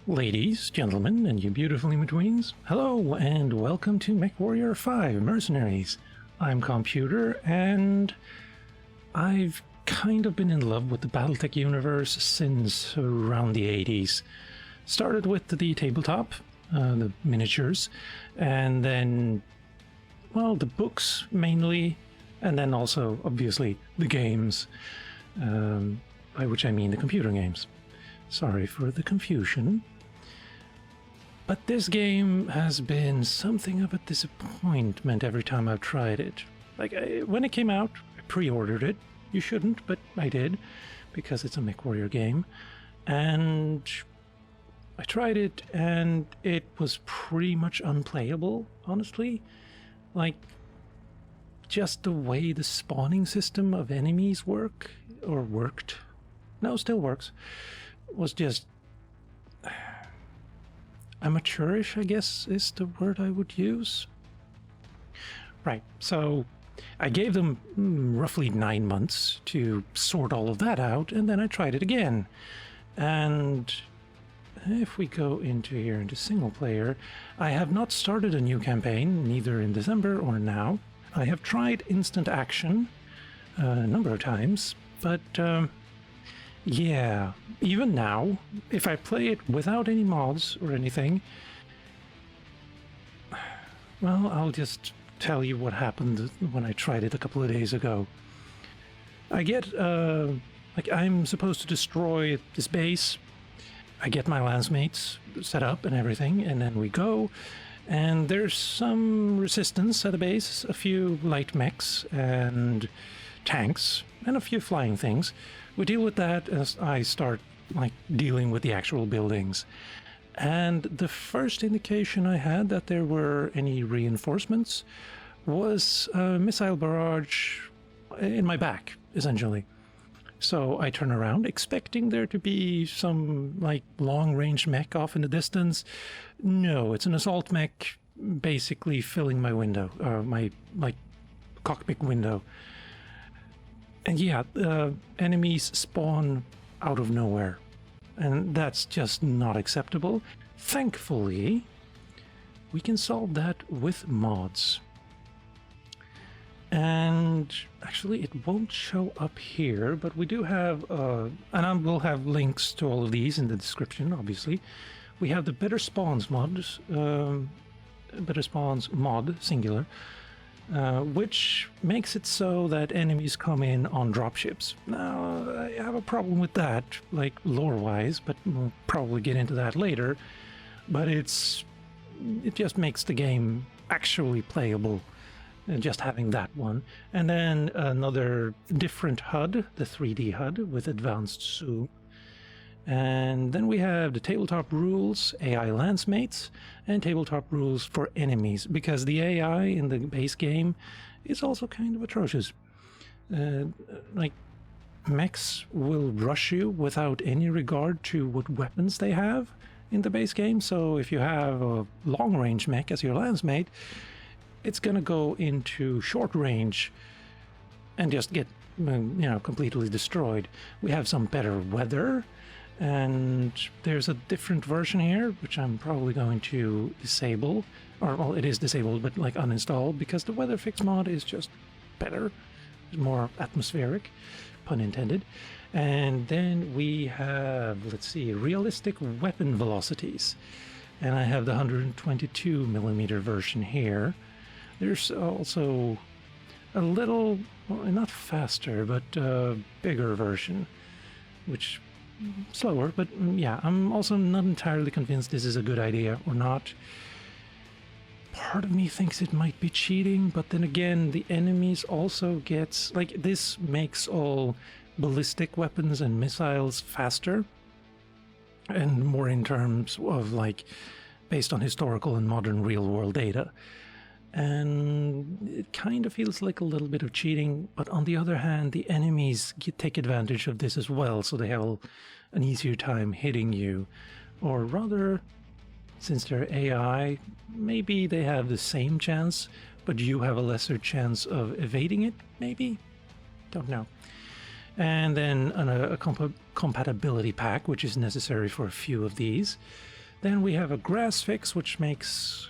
Ladies, gentlemen, and you beautiful in-betweens, hello and welcome to Mechwarrior 5 Mercenaries. I'm Calmputer, and I've kind of been in love with the Battletech universe since around the 80s. Started with the tabletop, the miniatures, and then, well, the books mainly, and then also, obviously, the games, by which I mean the computer games. Sorry for the confusion. But this game has been something of a disappointment every time I've tried it. Like, when it came out, I pre-ordered it. You shouldn't, but I did, because it's a Mechwarrior game. And I tried it, and it was pretty much unplayable, honestly. Like, just the way the spawning system of enemies worked, still works, was just amateurish, I guess is the word I would use. Right, so I gave them roughly 9 months to sort all of that out, and then I tried it again. And if we go into single player, I have not started a new campaign, neither in December or now. I have tried instant action a number of times, but yeah, even now, if I play it without any mods or anything, well, I'll just tell you what happened when I tried it a couple of days ago. I get, like, I'm supposed to destroy this base. I get my Lancemates set up and everything, and then we go, and there's some resistance at the base, a few light mechs and tanks, and a few flying things. We deal with that as I start, like, dealing with the actual buildings. And the first indication I had that there were any reinforcements was a missile barrage in my back, essentially. So I turn around, expecting there to be some, like, long-range mech off in the distance. No, it's an assault mech basically filling my window, my, like, cockpit window. And yeah, enemies spawn out of nowhere, and that's just not acceptable. Thankfully, we can solve that with mods. And actually, it won't show up here, but we do have, and I will have links to all of these in the description, obviously. We have the Better Spawns mods, Better Spawns mod, singular, which makes it so that enemies come in on dropships. Now, I have a problem with that, like, lore-wise, but we'll probably get into that later. But it just makes the game actually playable, just having that one. And then another different HUD, the 3D HUD with advanced zoom. And then we have the TableTopRulez AI Lancemates and TableTopRulez for enemies, because the AI in the base game is also kind of atrocious. Like, mechs will rush you without any regard to what weapons they have in the base game. So if you have a long-range mech as your Lancemate, it's gonna go into short range and just get, completely destroyed. We have some better weather. And there's a different version here, which I'm probably going to disable. Or, well, it is disabled, but, like, uninstall, because the weather fix mod is just better. It's more atmospheric, pun intended. And then we have, let's see, realistic weapon velocities. And I have the 122mm version here. There's also a little, well, not faster, but bigger version, which slower, but yeah, I'm also not entirely convinced this is a good idea or not. Part of me thinks it might be cheating, but then again, the enemies also gets, like, this makes all ballistic weapons and missiles faster, and more in terms of, like, based on historical and modern real-world data. And it kind of feels like a little bit of cheating, but on the other hand, the enemies take advantage of this as well, so they have an easier time hitting you. Or rather, since they're AI, maybe they have the same chance, but you have a lesser chance of evading it, maybe? Don't know. And then a compatibility pack, which is necessary for a few of these. Then we have a grass fix, which makes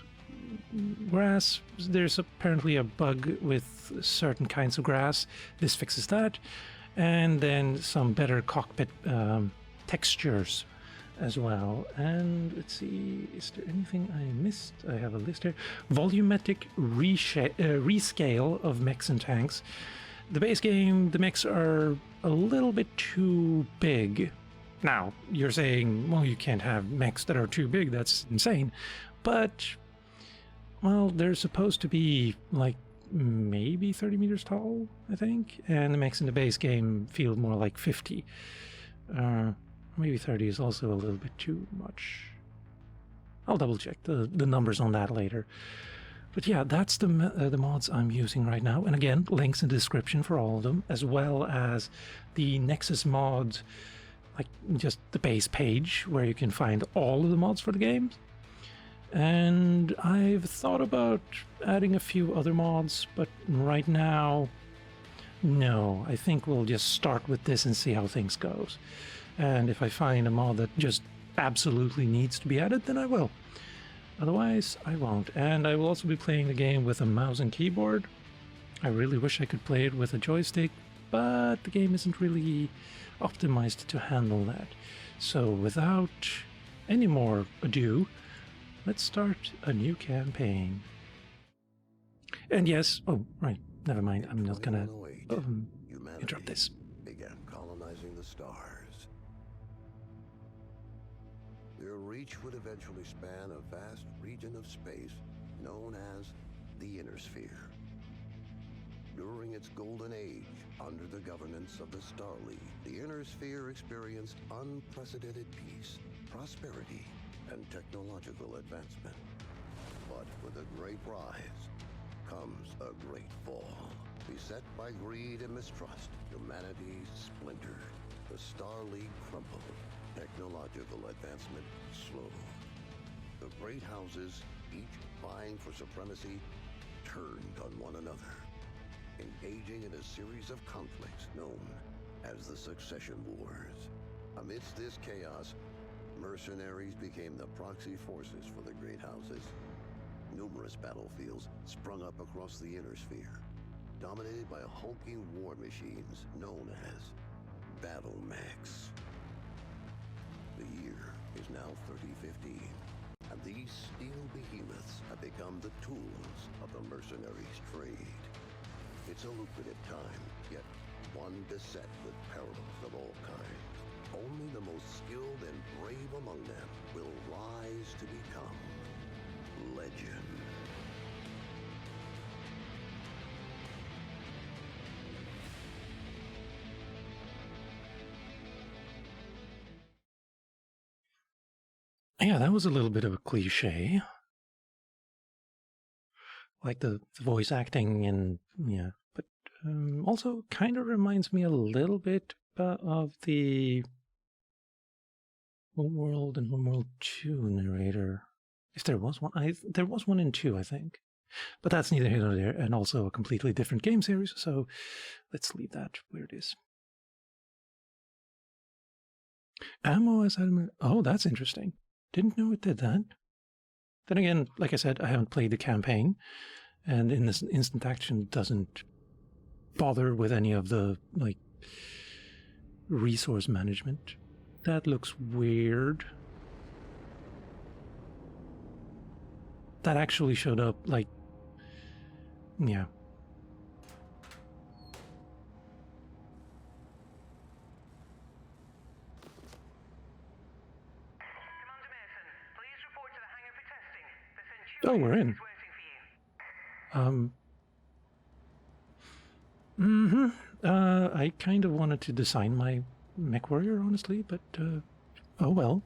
grass. There's apparently a bug with certain kinds of grass. This fixes that. And then some better cockpit textures as well. And let's see, is there anything I missed? I have a list here. Volumetric rescale of mechs and tanks. The base game, the mechs are a little bit too big. Now, you're saying, well, you can't have mechs that are too big, that's insane. But, well, they're supposed to be, like, maybe 30 meters tall, I think. And the mechs in the base game feel more like 50. Maybe 30 is also a little bit too much. I'll double check the numbers on that later. But yeah, that's the mods I'm using right now. And again, links in the description for all of them, as well as the Nexusmods, like just the base page where you can find all of the mods for the games. And I've thought about adding a few other mods, but right now, no. I think we'll just start with this and see how things goes. And if I find a mod that just absolutely needs to be added, then I will. Otherwise, I won't. And I will also be playing the game with a mouse and keyboard. I really wish I could play it with a joystick, but the game isn't really optimized to handle that. So without any more ado, let's start a new campaign. And yes, oh, right, never mind. I'm not gonna interrupt this. Began colonizing the stars. Their reach would eventually span a vast region of space known as the Inner Sphere. During its golden age, under the governance of the Star League, the Inner Sphere experienced unprecedented peace, prosperity, and technological advancement. But with a great rise comes a great fall. Beset by greed and mistrust, humanity splintered. The Star League crumbled. Technological advancement slowed. The great houses, each vying for supremacy, turned on one another, engaging in a series of conflicts known as the Succession Wars. Amidst this chaos, mercenaries became the proxy forces for the great houses. Numerous battlefields sprung up across the Inner Sphere, dominated by hulking war machines known as battle mechs. The year is now 3015, and these steel behemoths have become the tools of the mercenaries' trade. It's a lucrative time, yet one beset with perils of all kinds. Only the most skilled and brave among them will rise to become legend. Yeah, that was a little bit of a cliche. Like the voice acting and, yeah. But also kind of reminds me a little bit of the Homeworld and Homeworld 2 narrator. If there was one. There was one in 2, I think. But that's neither here nor there, and also a completely different game series, so let's leave that where it is. Ammo as admin. Oh, that's interesting. Didn't know it did that. Then again, like I said, I haven't played the campaign, and in this instant action doesn't bother with any of the, like, resource management. That looks weird. That actually showed up, like, yeah. Oh, we're in. I kind of wanted to design my Mechwarrior, honestly, but, oh well.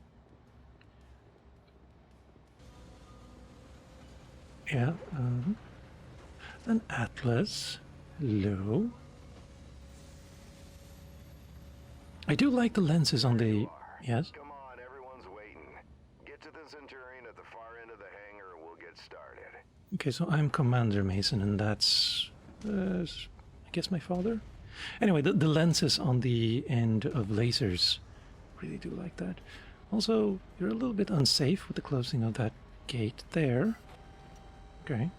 Yeah, an Atlas. Hello. I do like the lenses on the... Yes? Come on, everyone's waiting. Get to the Centurion at the far end of the hangar and we'll get started. Okay, so I'm Commander Mason, and that's, I guess, my father? Anyway, the lenses on the end of lasers, really do like that. Also, you're a little bit unsafe with the closing of that gate there. Okay.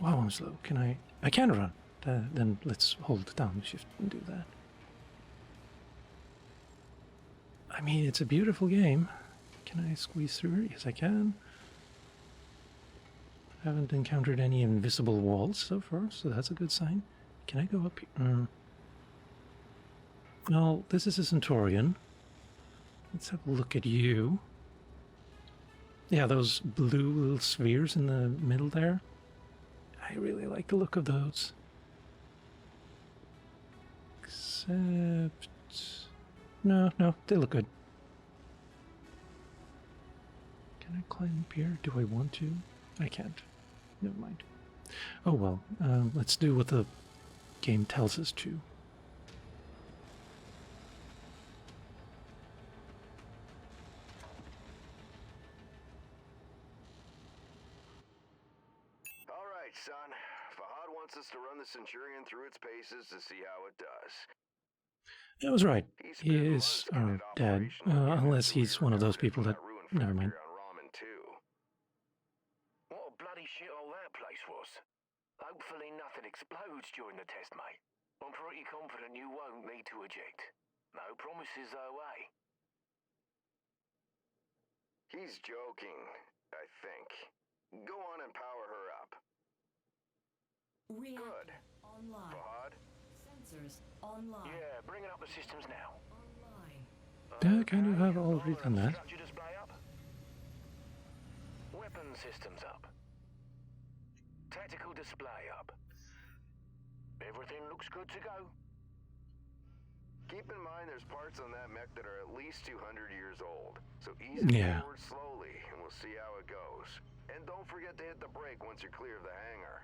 Wow, I'm slow. Can I... I can run. Then let's hold down the shift and do that. I mean, it's a beautiful game. Can I squeeze through? Yes, I can. Haven't encountered any invisible walls so far, so that's a good sign. Can I go up here? No, this is a Centaurian. Let's have a look at you. Yeah, those blue little spheres in the middle there. I really like the look of those. Except... No, they look good. Can I climb up here? Do I want to? I can't. Never mind. Oh well, let's do what the game tells us to. Alright, son. Fahad wants us to run the Centurion through its paces to see how it does. I was right. He is our dad, unless he's one of those people that... Never mind. What a bloody shithole that place was. Hopefully nothing explodes during the test, mate. I'm pretty confident you won't need to eject. No promises though, eh? He's joking, I think. Go on and power her up. Good. Online. Fahad? Sensors online. Yeah, bringing up the systems now. Online. Yeah, I kind of have already done that. Structure display up. Weapon systems up. Tactical display up. Everything looks good to go. Keep in mind there's parts on that mech that are at least 200 years old. So ease it forward slowly and we'll see how it goes. And don't forget to hit the brake once you're clear of the hangar.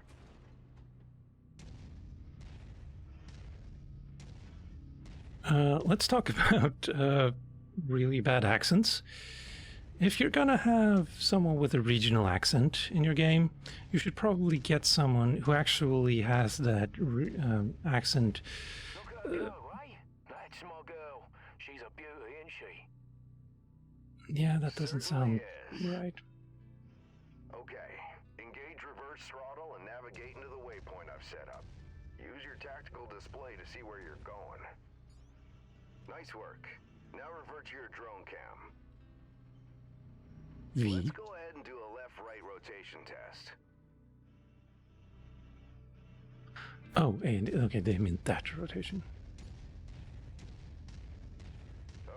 Let's talk about really bad accents. If you're gonna have someone with a regional accent in your game, you should probably get someone who actually has that accent. Look at her go, eh? That's my girl. She's a beauty, isn't she? Yeah, that doesn't sound right. Okay, engage reverse throttle and navigate into the waypoint I've set up. Use your tactical display to see where you're going. Nice work. Now revert to your drone cam. V. Let's go ahead and do a left-right rotation test. Oh, and okay, they mean that rotation.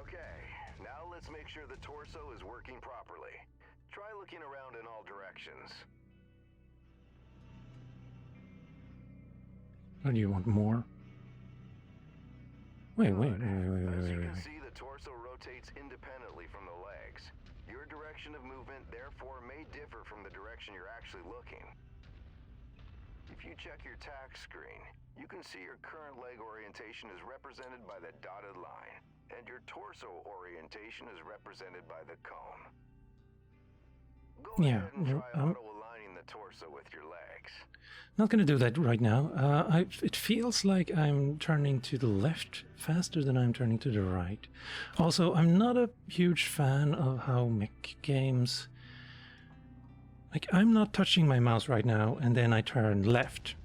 Okay, now let's make sure the torso is working properly. Try looking around in all directions. Or do you want more? Wait. As you can see, the torso rotates independently from the legs. Your direction of movement, therefore, may differ from the direction you're actually looking. If you check your tack screen, you can see your current leg orientation is represented by the dotted line, and your torso orientation is represented by the cone. Go ahead and try auto-aligning the torso with your legs. Not going to do that right now. It feels like I'm turning to the left faster than I'm turning to the right. Also, I'm not a huge fan of how mech games... Like, I'm not touching my mouse right now, and then I turn left.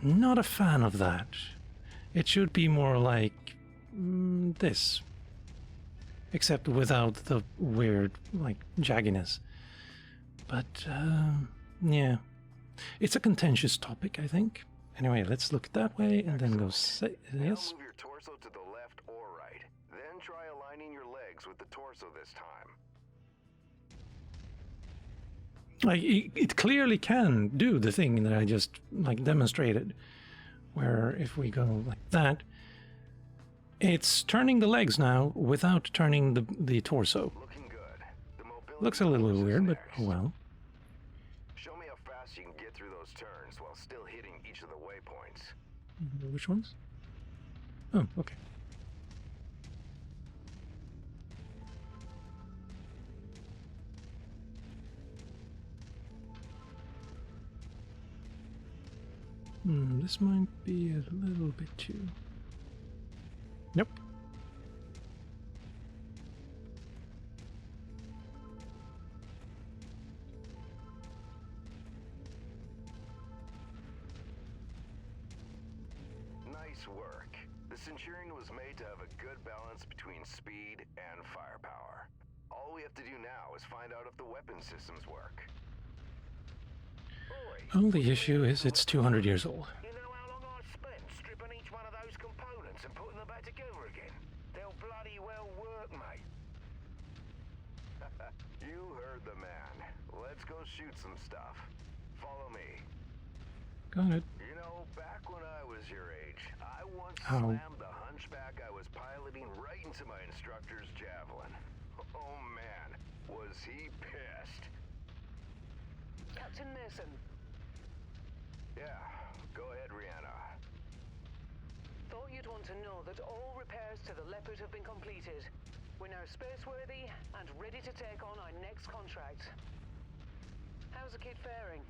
Not a fan of that. It should be more like this. Except without the weird, like, jagginess. But, yeah. It's a contentious topic, I think. Anyway, let's look that way and then go say Now yes. move your torso to the left or right. Then try aligning your legs with the torso this time. Like, it clearly can do the thing that I just, like, demonstrated. Where if we go like that, it's turning the legs now without turning the torso. Looking good. The mobility Looks a little bonus is weird, but next. oh well. Show me how fast you can get through those turns while still hitting each of the waypoints. Which ones? Oh, okay. This might be a little bit too... Nope. Nice work. The Centurion was made to have a good balance between speed and firepower. All we have to do now is find out if the weapon systems work. Only issue is it's 200 years old. You know how long I've spent stripping each one of those components and putting them back together again? They'll bloody well work, mate. You heard the man. Let's go shoot some stuff. Follow me. Got it. You know, back when I was your age, I once How? slammed the hunchback I was piloting right into my instructor's javelin. Oh man, was he pissed. Captain Mason, Yeah, go ahead, Rihanna. thought you'd want to know that all repairs to the Leopard have been completed. We're now spaceworthy and ready to take on our next contract. How's the kid faring?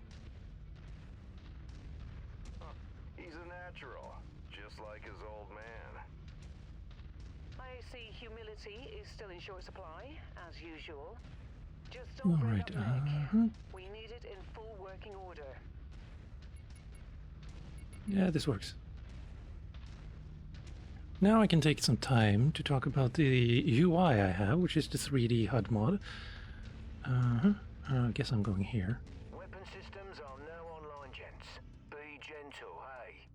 He's a natural, just like his old man. I see humility is still in short supply, as usual. Just All don't bring right. up Mech. We need it in full working order. Yeah, this works. Now I can take some time to talk about the UI I have, which is the 3D HUD mod. I guess I'm going here. Weapon systems are now online, gents. Be gentle, hey?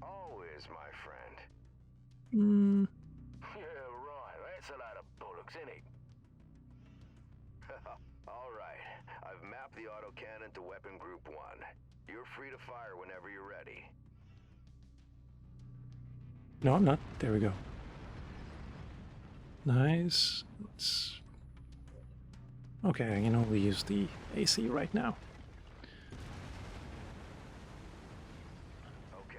Always, my friend. Hmm. Yeah, right. That's a load of bollocks, isn't it? All right, I've mapped the autocannon to weapon group 1. You're free to fire whenever you're ready. No, I'm not. There we go. Nice. Let's... Okay, I can only use the AC right now. Okay,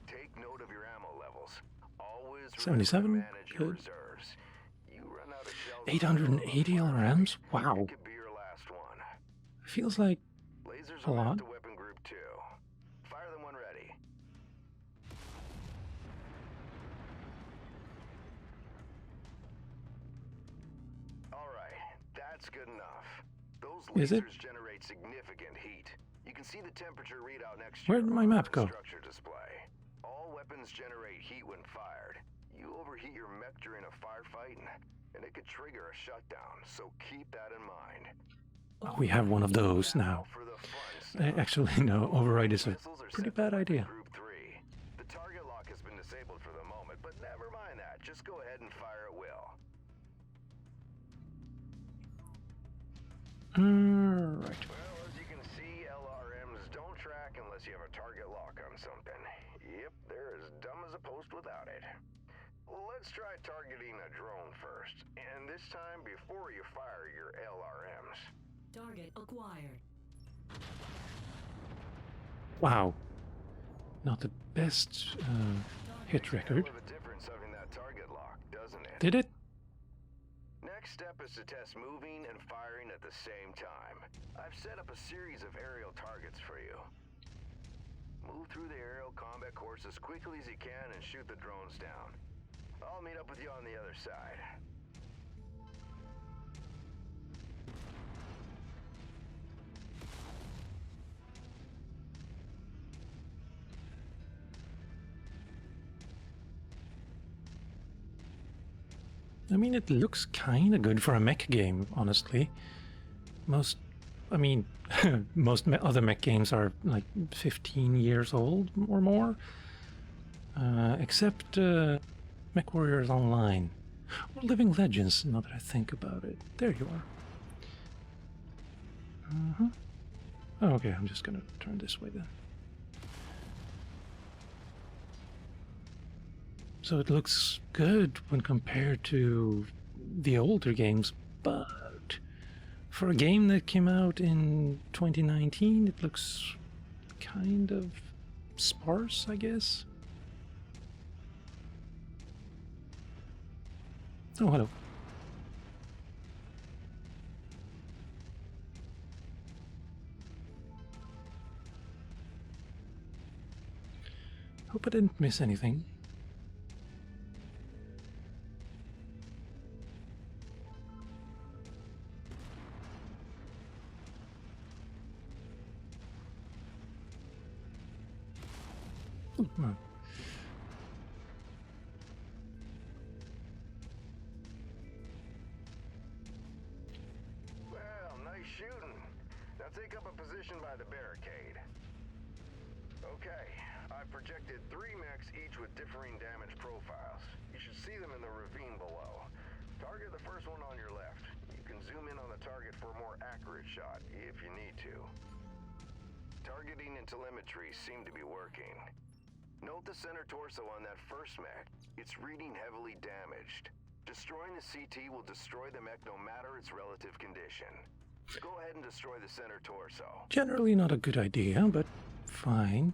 take note of your ammo levels. Always 77, remember to manage your good. reserves. You run out of shells. 880 LRMs? Wow. It could be your last one. Feels like Lasers a are lot. mapped to weapon group 2. Fire them when ready. All right, that's good enough. Those Is it? lasers generate significant heat. You can see the temperature readout next to Where'd your my map armor go? structure display. All weapons generate heat when fired. You overheat your mech during a firefight, and it could trigger a shutdown, so keep that in mind. Oh, we have one of those now. For the fun stuff. Actually, no. Override is a Missiles are pretty set to bad weapon idea. Group 3. The target lock has been disabled for the moment, but never mind that. Just go ahead and fire at will. Alright. Well, as you can see, LRMs don't track unless you have a target lock on something. Yep, they're as dumb as a post without it. Let's try targeting a drone first, and this time before you fire your LRMs. Target acquired. Wow. Not the best hit record. Hell of a difference having that target lock, doesn't it? Did it? Next step is to test moving and firing at the same time. I've set up a series of aerial targets for you. Move through the aerial combat course as quickly as you can and shoot the drones down. I'll meet up with you on the other side. I mean, it looks kind of good for a mech game, honestly. Most other mech games are like 15 years old or more. Except Mechwarrior Online. Or Living Legends, now that I think about it. There you are. Oh, okay, I'm just gonna turn this way then. So it looks good when compared to the older games, but for a game that came out in 2019, it looks kind of sparse, I guess. Oh, hello. Hope I didn't miss anything. Oh. Well, nice shooting. Now take up a position by the barricade. Okay, I've projected 3 mechs, each with differing damage profiles. You should see them in the ravine below. Target the first one on your left. You can zoom in on the target for a more accurate shot, if you need to. Targeting and telemetry seem to be working. Note the center torso on that first mech. It's reading heavily damaged. Destroying the CT will destroy the mech no matter its relative condition. Go ahead and destroy the center torso. Generally not a good idea, but fine.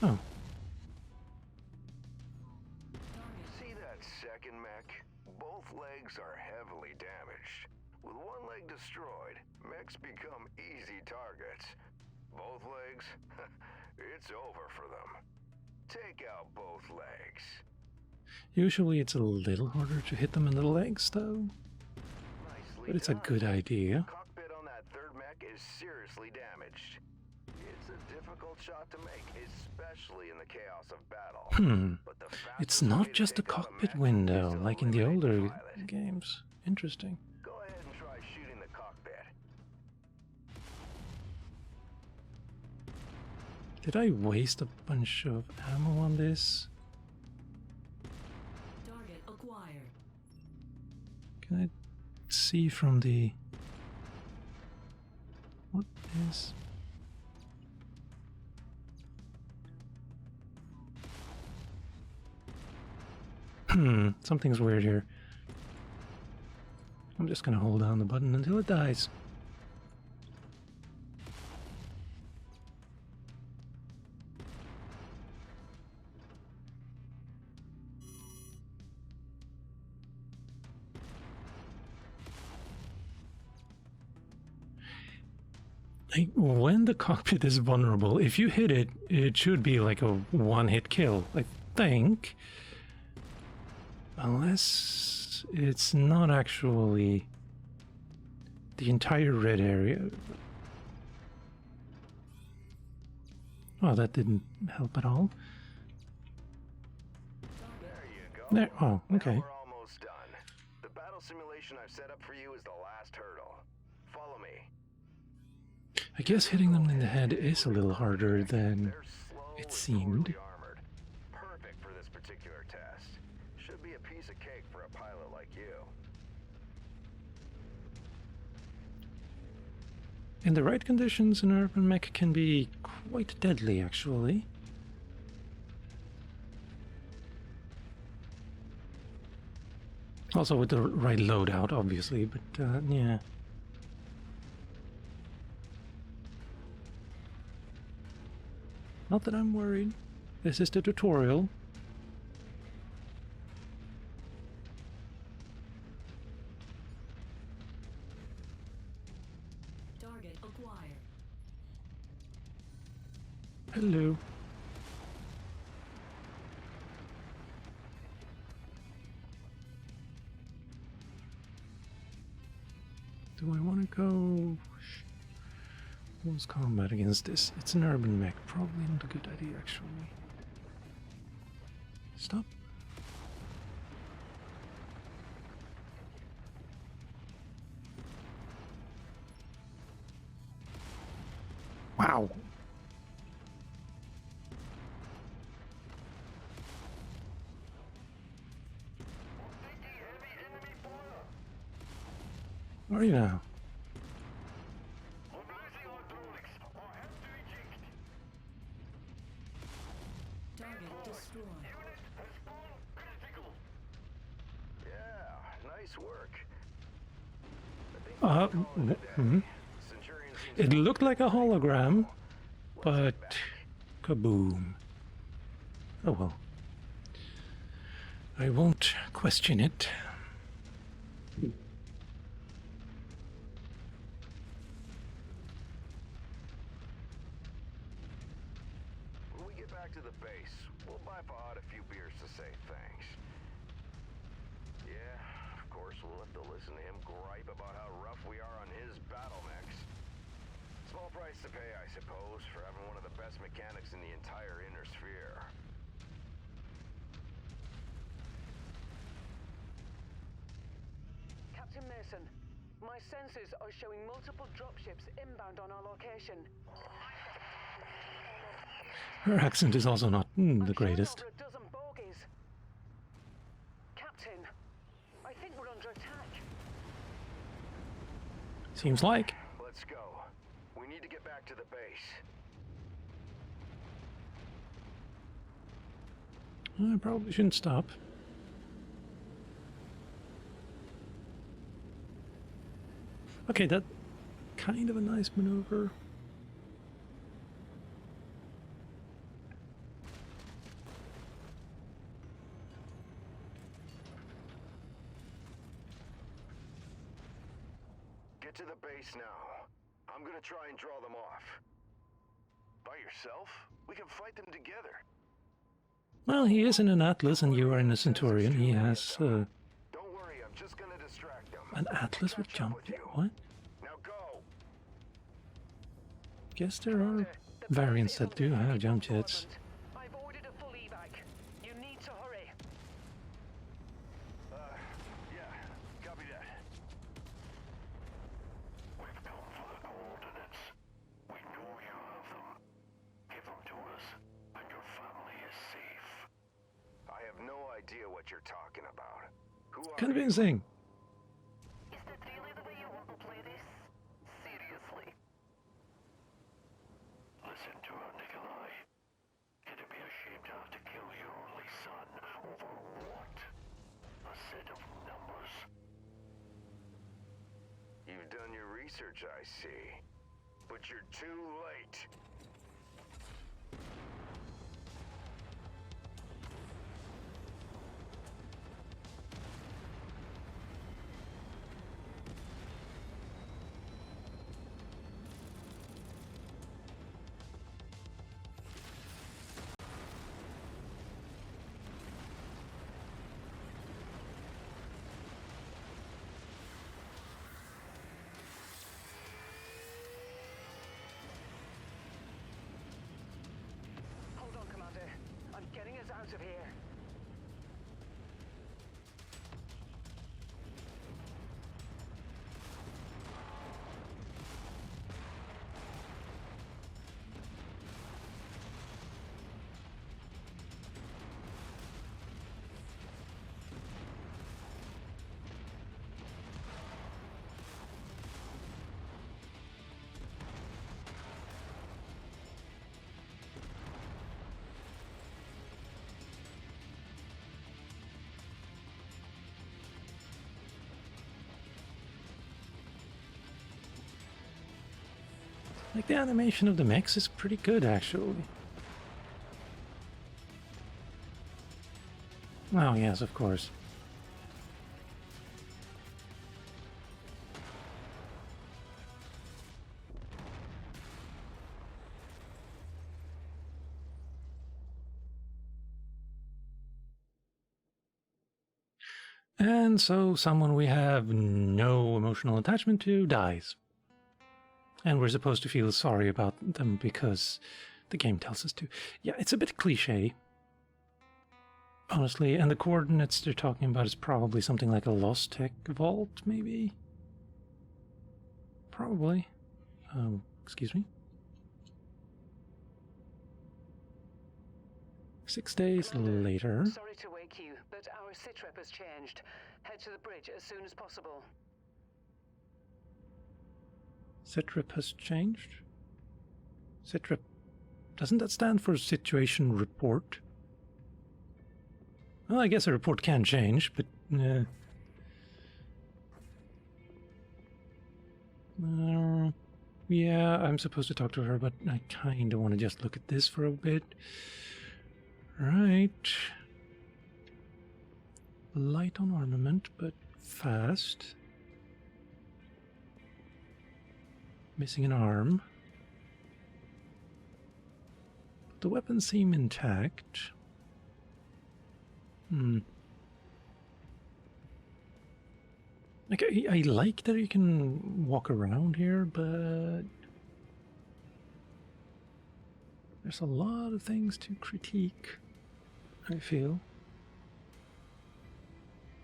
Oh. See that second mech? Both legs are heavily damaged. With one leg destroyed, mechs become easy targets. Both legs? It's over for them. Take out both legs. Usually it's a little harder to hit them in the legs, though. Nicely But it's a done. good idea. Cockpit on that third mech is seriously damaged. It's a difficult shot to make, especially in the chaos of battle. But the It's fastest way not to just a take out cockpit mech is window, to like in the eliminate older pilot. games. Interesting. Go ahead and try shooting the cockpit. Did I waste a bunch of ammo on this? Target acquired. Can I see from the... What is... Something's weird here. I'm just gonna hold down the button until it dies. When the cockpit is vulnerable, if you hit it, it should be like a one-hit kill, I think. Unless it's not actually the entire red area. Oh, that didn't help at all. There you go. There. Oh, okay. Now we're almost done. The battle simulation I've set up for you is the last hurdle. Follow me. I guess hitting them in the head is a little harder than They're slow it and seemed. poorly armored. Perfect for this particular test. Should be a piece of cake for a pilot like you. In the right conditions, an urban mech can be quite deadly, actually. Also with the right loadout, obviously, but yeah. Not that I'm worried. This is the tutorial. Target acquired. Hello. Do I want to go close combat against this? It's an urban mech. Probably not a good idea, actually. Stop. Wow. Where are you now? Target destroyed. Yeah, nice work. Centurion seems It looked like a hologram, but kaboom. Oh well. I won't question it. When we get back to the base, we'll buy Fahad a few beers to say thanks. Yeah, of course we'll have to listen to him gripe about how rough we are on his battle mechs. Small price to pay, I suppose, for having one of the best mechanics in the entire inner sphere. Captain Mason. My sensors are showing multiple dropships inbound on our location. Her accent is also not the greatest. Over a dozen bogies. Captain, I think we're under attack. Seems like. Let's go. We need to get back to the base. I probably shouldn't stop. Okay, that kind of a nice maneuver. Get to the base now. I'm gonna try and draw them off. By yourself? We can fight them together. Well, he is in an Atlas and you are in a Centurion. He has Don't worry, I'm just gonna distract them. an Atlas with jump. What? Now go. Guess there are variants that do have jump jets. I've ordered a full evac. You need to hurry. Yeah, copy that. We've come for the coordinates. We know you have them. Give them to us, and your family is safe. I have no idea what you're talking about. Who are you? Convincing. Is that really the way you want to play this? Seriously? Listen to her, Nikolai. It'd be a shame to have to kill your only son over what? A set of numbers. You've done your research, I see. But you're too late. Hold on, Commander. I'm getting us out of here. Like, the animation of the mechs is pretty good, actually. Oh, yes, of course. And so someone we have no emotional attachment to dies. And we're supposed to feel sorry about them because the game tells us to. Yeah, it's a bit cliche, honestly. And the coordinates they're talking about is probably something like a Lost Tech vault, maybe? Probably. Excuse me. 6 days Commander, later. Sorry to wake you, but our sitrep has changed. Head to the bridge as soon as possible. Sitrep has changed? Sitrep. Doesn't that stand for Situation Report? Well, I guess a report can change, but... yeah, I'm supposed to talk to her, but I kind of want to just look at this for a bit. Right. Light on armament, but fast. Missing an arm. The weapons seem intact. Like, I like that you can walk around here, but there's a lot of things to critique, I feel.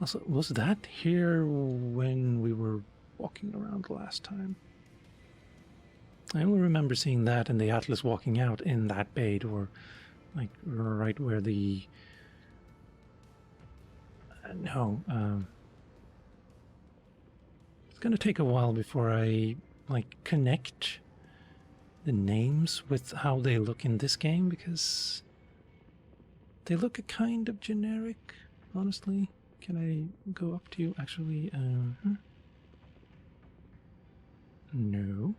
Also, was that here when we were walking around last time? I only remember seeing that and the Atlas walking out in that bait, or like right where the... no, it's gonna take a while before I like connect the names with how they look in this game, because they look a kind of generic, honestly. Can I go up to you? Actually, no.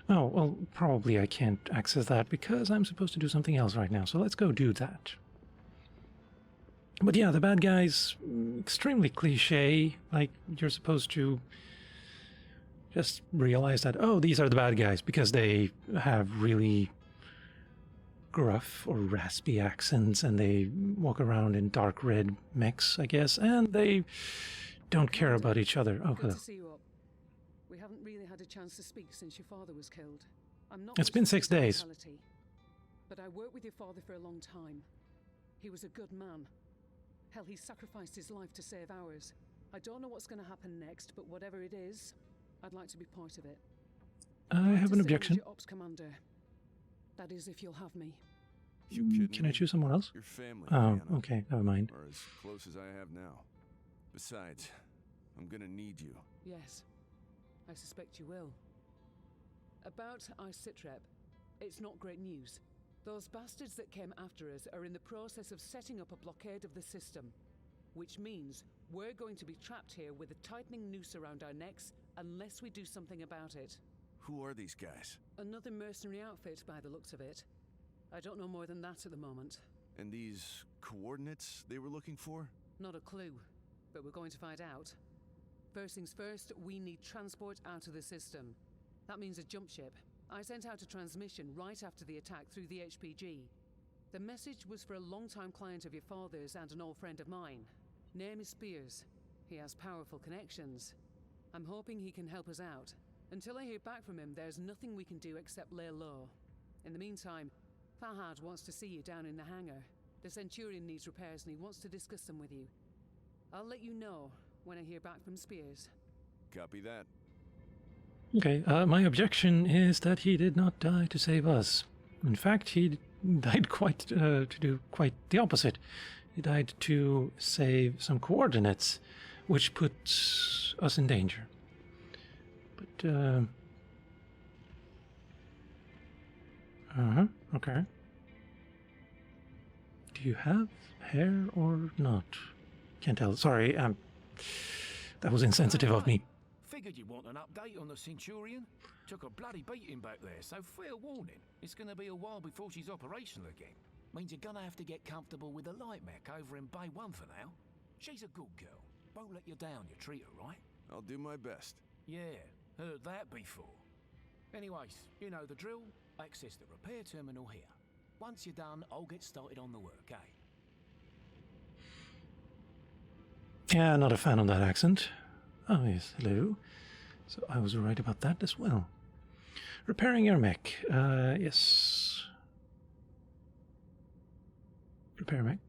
Oh, well, probably I can't access that because I'm supposed to do something else right now, so let's go do that. But yeah, the bad guys, extremely cliche, like you're supposed to just realize that, oh, these are the bad guys because they have really gruff or raspy accents and they walk around in dark red mechs, I guess, and they don't care about each other. Oh, Good hello. to see you up. We haven't really had a chance to speak since your father was killed. I'm not It's been 6 days. But I worked with your father for a long time. He was a good man. Hell, he sacrificed his life to save ours. I don't know what's going to happen next, but whatever it is, I'd like to be part of it. I have an objection. Your ops commander. That is, if you'll have me. You kidding Can I me? choose someone else? Your family, Oh, Diana, okay, never mind. are as close as I have now. Besides, I'm gonna need you. Yes, I suspect you will. About iSitrep, it's not great news. Those bastards that came after us are in the process of setting up a blockade of the system, which means we're going to be trapped here with a tightening noose around our necks unless we do something about it. Who are these guys? Another mercenary outfit by the looks of it. I don't know more than that at the moment. And these coordinates they were looking for? Not a clue, but we're going to find out. First things first, we need transport out of the system. That means a jump ship. I sent out a transmission right after the attack through the HPG. The message was for a long-time client of your father's and an old friend of mine. Name is Spears. He has powerful connections. I'm hoping he can help us out. Until I hear back from him, there's nothing we can do except lay low. In the meantime, Fahad wants to see you down in the hangar. The Centurion needs repairs and he wants to discuss them with you. I'll let you know when I hear back from Spears. Copy that. Okay, my objection is that he did not die to save us. In fact, he died to do quite the opposite. He died to save some coordinates, which puts us in danger. But, okay. Do you have hair or not? Can't tell. Sorry, that was insensitive of me. Figured you'd want an update on the Centurion. Took a bloody beating back there, so fair warning. It's gonna be a while before she's operational again. Means you're gonna have to get comfortable with the light mech over in Bay 1 for now. She's a good girl. Won't let you down, you treat her right. I'll do my best. Yeah, heard that before. Anyways, you know the drill. Access the repair terminal here. Once you're done, I'll get started on the work, eh? Yeah, not a fan of that accent. Oh, yes, hello. So I was right about that as well. Repairing your mech. Yes. Repair mech.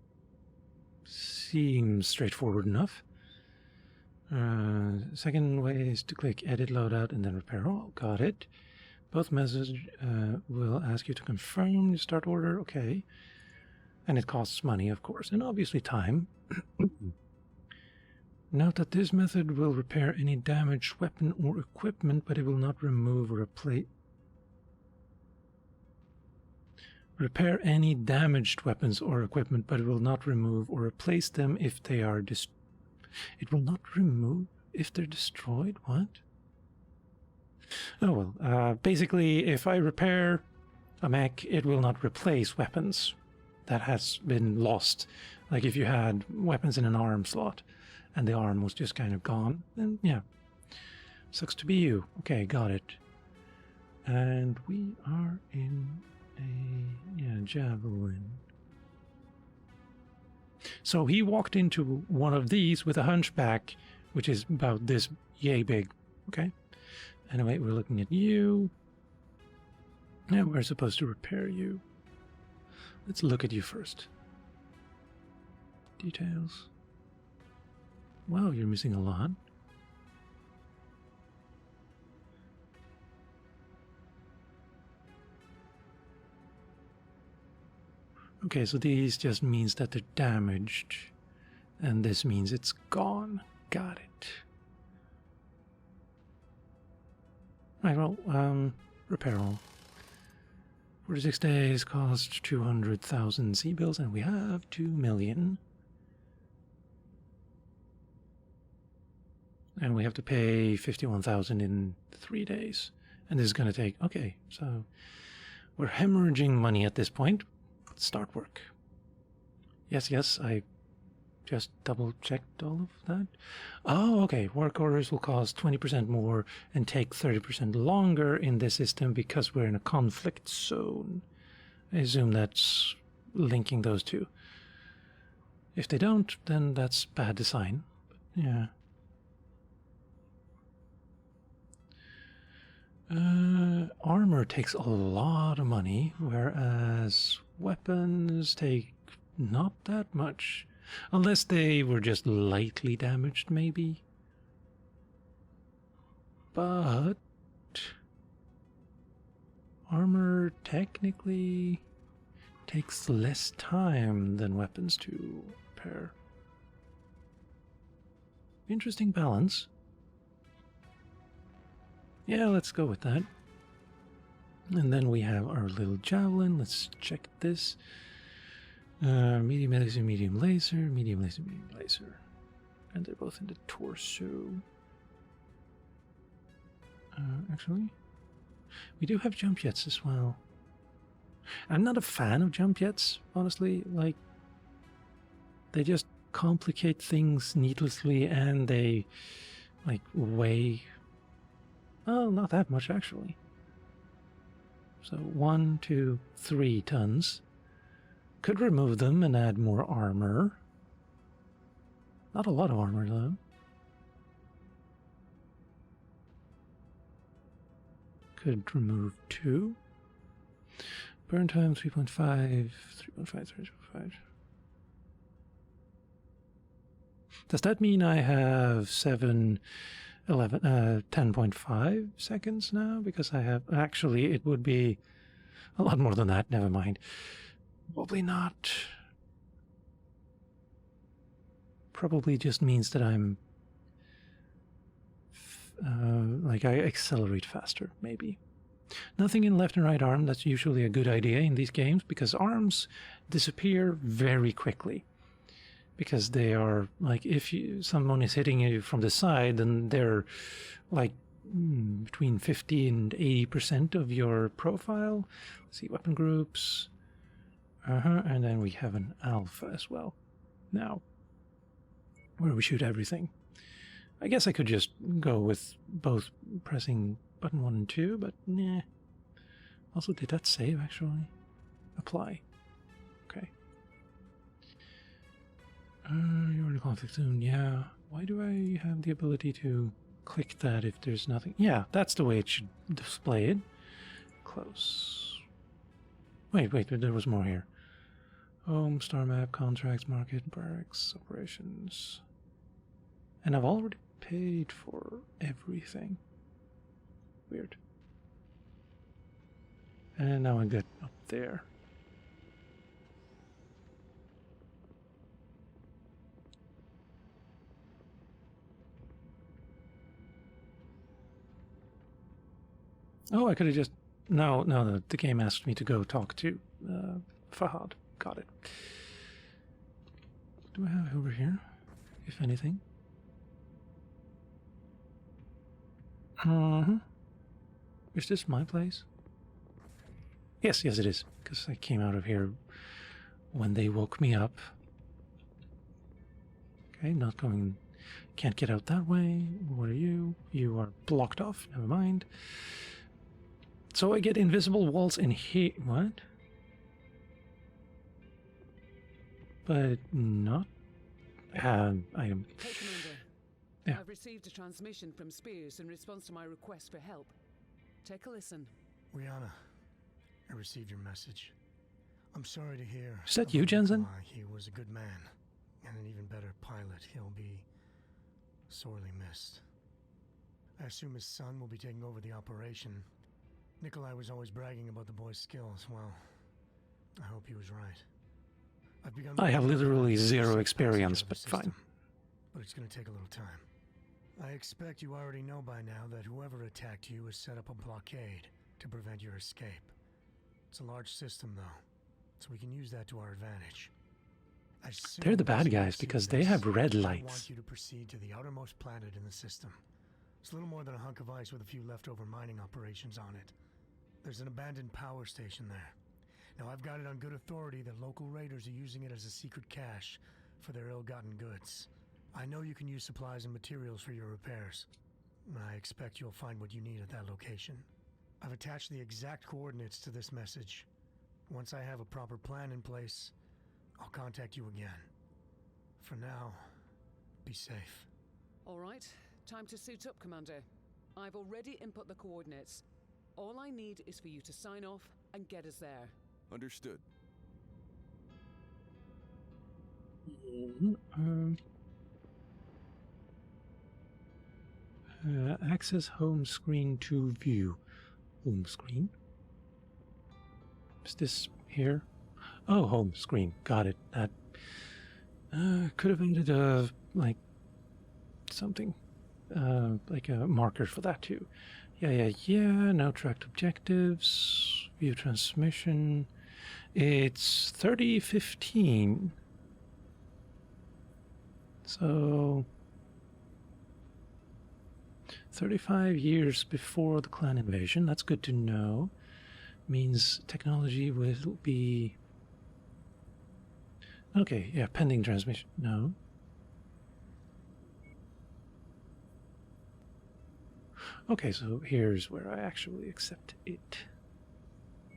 Seems straightforward enough. Second way is to click Edit Loadout and then Repair All. Got it. Both messages will ask you to confirm your start order. Okay. And it costs money, of course, and obviously time. Note that this method will repair any damaged weapon or equipment, but it will not remove or replace. Repair any damaged weapons or equipment, but it will not remove or replace them if they are It will not remove if they're destroyed? What? Oh well, basically, if I repair a mech, it will not replace weapons that has been lost. Like if you had weapons in an arm slot, and the arm was just kind of gone, then yeah. Sucks to be you. Okay, got it. And we are in a javelin. So he walked into one of these with a hunchback, which is about this yay big. Okay. Anyway, we're looking at you. And we're supposed to repair you. Let's look at you first. Details. Wow, you're missing a lot. Okay, so these just means that they're damaged, and this means it's gone. Got it. Right, well, repair all. 46 days, cost 200,000 C-bills, and we have 2 million. And we have to pay 51,000 in 3 days. And this is going to take... Okay, so we're hemorrhaging money at this point. Let's start work. Yes, I just double-checked all of that. Oh, okay. Work orders will cost 20% more and take 30% longer in this system because we're in a conflict zone. I assume that's linking those two. If they don't, then that's bad design. But yeah. Armor takes a lot of money, whereas weapons take not that much. Unless they were just lightly damaged, maybe. But armor technically takes less time than weapons to repair. Interesting balance. Yeah, let's go with that. And then we have our little javelin. Let's check this. Medium laser, medium laser, medium laser, medium laser. And they're both in the torso. Actually, we do have jump jets as well. I'm not a fan of jump jets, honestly. Like, they just complicate things needlessly and they, like, weigh... Oh, not that much, actually. So 1, 2, 3 tons. Could remove them and add more armor. Not a lot of armor, though. Could remove 2. Burn time 3.5, 3.5, 3.5. Does that mean I have 10.5 seconds now? Because I have... Actually, it would be a lot more than that. Never mind. Probably not. Probably just means that I'm... like, I accelerate faster, maybe. Nothing in left and right arm. That's usually a good idea in these games, because arms disappear very quickly. Because they are, like, if someone is hitting you from the side, then they're, like, between 50 and 80% of your profile. Let's see, weapon groups. And then we have an alpha as well. Now, where we shoot everything. I guess I could just go with both pressing button 1 and 2, but nah. Also, did that save, actually? Apply. Okay. You're in a conflict zone, yeah. Why do I have the ability to click that if there's nothing? Yeah, that's the way it should display it. Close. Wait, there was more here. Home, star map, contracts, market, barracks, operations. And I've already paid for everything. Weird. And now I get up there. Oh, I could have just... No, the game asked me to go talk to Fahad. Got it. Do I have over here, if anything? Is this my place? Yes, it is, because I came out of here when they woke me up. Okay, not going... Can't get out that way. What are you? You are blocked off. Never mind. So I get invisible walls in here. What? But not... item. Hey, Commander. Yeah. I've received a transmission from Spears in response to my request for help. Take a listen. Rihanna, I received your message. I'm sorry to hear... Is that you, Jensen? He was a good man, and an even better pilot. He'll be Sorely missed. I assume his son will be taking over the operation. Nikolai was always bragging about the boy's skills. Well, I hope he was right. I've begun. I have literally zero experience, but fine. But it's going to take a little time. I expect you already know by now that whoever attacked you has set up a blockade to prevent your escape. It's a large system, though, so we can use that to our advantage. They're the bad guys because they have red lights. I want you to proceed to the outermost planet in the system. It's little more than a hunk of ice with a few leftover mining operations on it. There's an abandoned power station there. Now, I've got it on good authority that local raiders are using it as a secret cache for their ill-gotten goods. I know you can use supplies and materials for your repairs. I expect you'll find what you need at that location. I've attached the exact coordinates to this message. Once I have a proper plan in place, I'll contact you again. For now, be safe. All right, time to suit up, Commander. I've already input the coordinates. All I need is for you to sign off and get us there. Understood. Access home screen to view. Home screen? Is this here? Oh, home screen. Got it. That could have ended like something, like a marker for that too. Yeah. Now tracked objectives. View transmission. It's 3015. So 35 years before the clan invasion. That's good to know. Means technology will be... Okay, yeah, pending transmission. No. Okay, so here's where I actually accept it.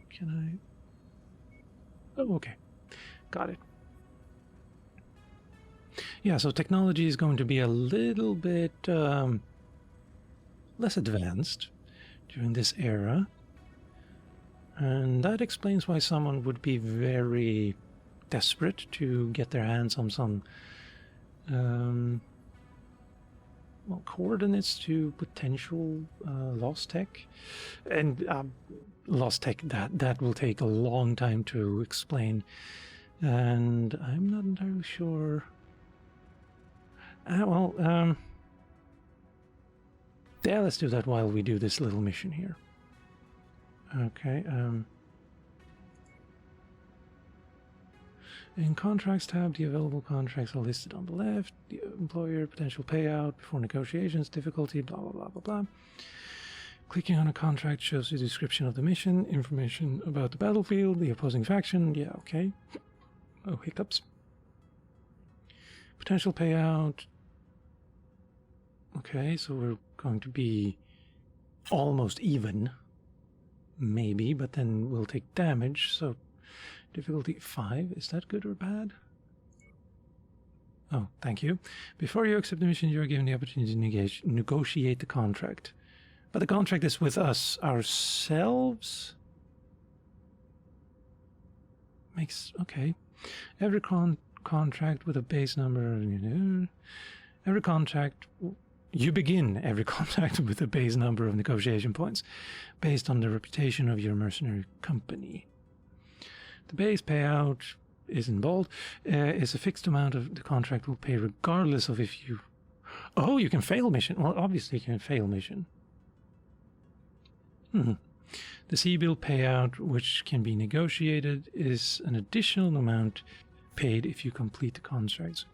Can I... Oh, okay. Got it. Yeah, so technology is going to be a little bit less advanced during this era. And that explains why someone would be very desperate to get their hands on some well, coordinates to potential lost tech. And lost tech, that will take a long time to explain. And I'm not entirely sure. Yeah, let's do that while we do this little mission here. Okay, in contracts tab, the available contracts are listed on the left. The employer, potential payout, before negotiations, difficulty, blah, blah, blah, blah, blah. Clicking on a contract shows the description of the mission, information about the battlefield, the opposing faction. Yeah, okay. Oh, hiccups. Potential payout. Okay, so we're going to be almost even. Maybe, but then we'll take damage, so difficulty 5. Is that good or bad? Oh, thank you. Before you accept the mission, you are given the opportunity to negotiate the contract. But the contract is with us ourselves? Okay. Every contract with a base number... Every contract... You begin every contract with a base number of negotiation points, based on the reputation of your mercenary company. The base payout is in bold, is a fixed amount of the contract will pay regardless of if you... Oh, you can fail mission. Well, obviously you can fail mission. The C-bill payout, which can be negotiated, is an additional amount paid if you complete the contracts.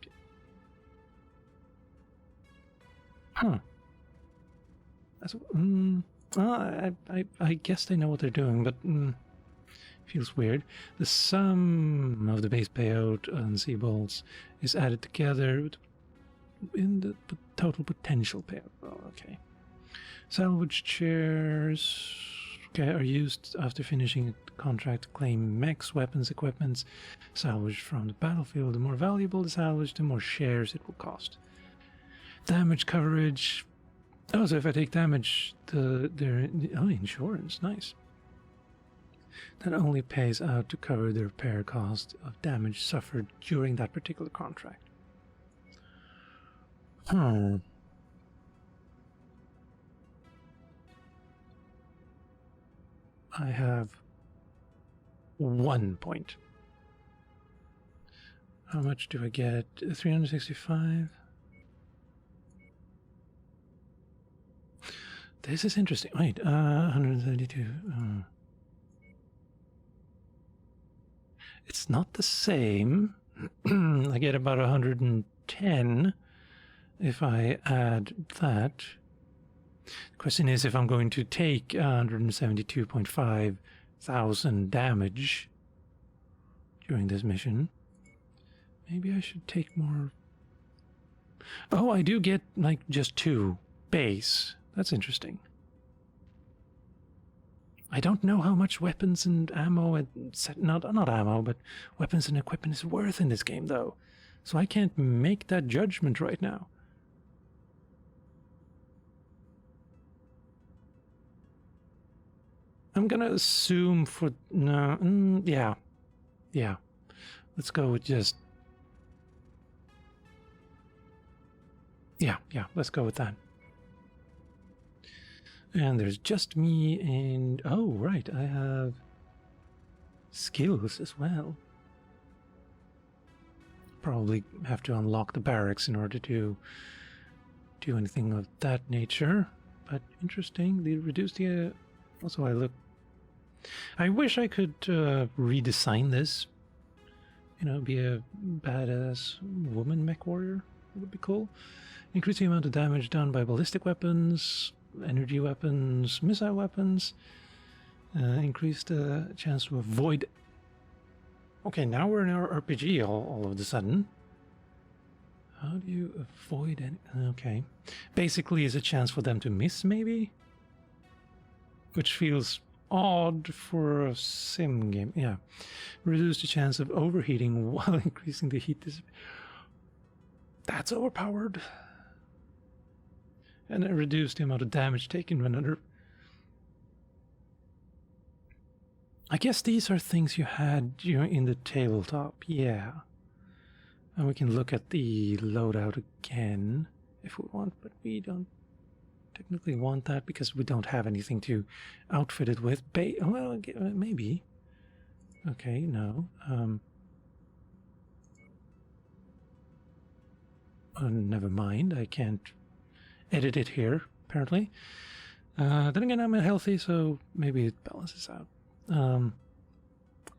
That's, I guess they know what they're doing, but feels weird. The sum of the base payout and C-bolts is added together in the total potential payout. Oh, okay. Salvage chairs are used after finishing a contract to claim mechs, weapons, equipments salvaged from the battlefield. The more valuable the salvage, the more shares it will cost. Damage coverage. Oh, so if I take damage, insurance, nice. That only pays out to cover the repair cost of damage suffered during that particular contract. I have 1 point. How much do I get? 365. This is interesting. Wait, 172. It's not the same. I get about 110 if I add that. The question is if I'm going to take 172.5 thousand damage during this mission. Maybe I should take more. Oh, I do get like just 2 base. That's interesting. I don't know how much weapons and ammo and not ammo, but weapons and equipment is worth in this game though. So I can't make that judgment right now. I'm gonna assume for no, yeah. Let's go with just yeah. Let's go with that. And there's just me and oh right, I have skills as well. Probably have to unlock the barracks in order to do anything of that nature. But interesting. They reduced the. Also, I wish I could redesign this. You know, be a badass woman Mechwarrior. That would be cool. Increase the amount of damage done by ballistic weapons, energy weapons, missile weapons. Increase the chance to avoid. Okay, now we're in our RPG all of a sudden. How do you avoid any? Okay. Basically, is a chance for them to miss, maybe? Which feels odd for a sim game. Yeah. Reduce the chance of overheating while increasing the heat dissipation. That's overpowered. And it reduced the amount of damage taken when under. I guess these are things you had in the tabletop. Yeah. And we can look at the loadout again if we want, but we don't technically want that because we don't have anything to outfit it with. Well, maybe. Okay, no. Never mind. I can't edit it here, apparently. Then again, I'm healthy, so maybe it balances out.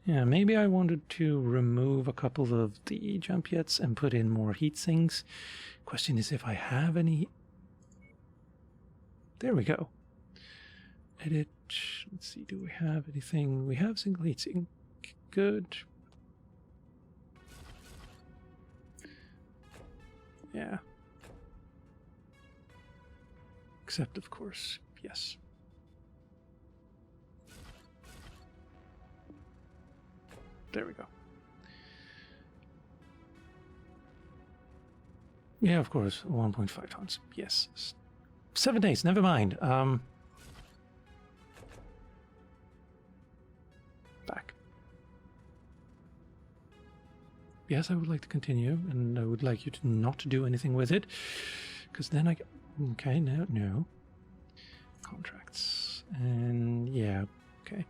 Yeah, maybe I wanted to remove a couple of the jump jets and put in more heat sinks. Question is if I have any. There we go. Edit. Let's see, do we have anything? We have single heat sink. Good. Yeah. Except, of course, yes. There we go. Yeah, of course, 1.5 tons. Yes. 7 days, never mind. Back. Yes, I would like to continue, and I would like you to not do anything with it, because then I... Okay, no. Contracts. And yeah, okay.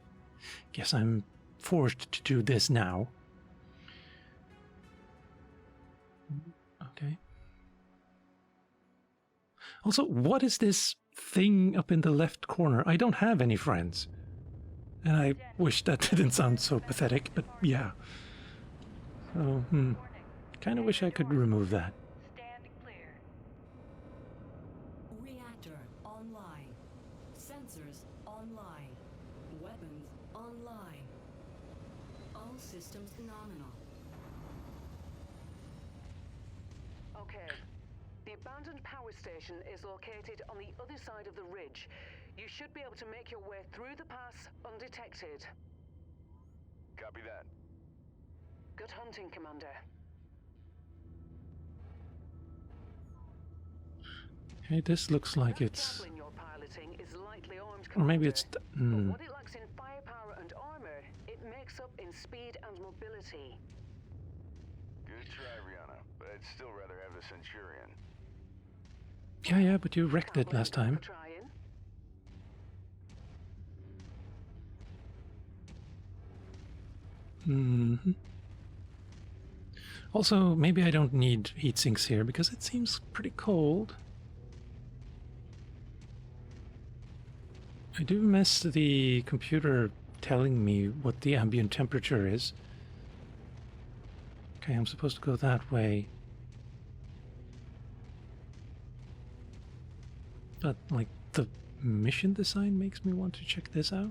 Guess I'm forced to do this now. Okay. Also, what is this thing up in the left corner? I don't have any friends. And I wish that didn't sound so pathetic, but yeah. So, kind of wish I could remove that. Stand clear. Reactor online. Sensors online. Weapons online. All systems nominal. Okay. The abandoned power station is located on the other side of the ridge. You should be able to make your way through the pass undetected. Copy that. Good hunting, Commander. Hey, this looks like That it's... javelin you're piloting is lightly armed, Or maybe Commander. it's... But what it lacks in firepower and armor, it makes up in speed and mobility. Good try, Rihanna, but I'd still rather have the Centurion. Yeah, but you wrecked it last time. Mm-hmm. Also, maybe I don't need heat sinks here because it seems pretty cold. I do miss the computer telling me what the ambient temperature is. Okay, I'm supposed to go that way. But, like, the mission design makes me want to check this out.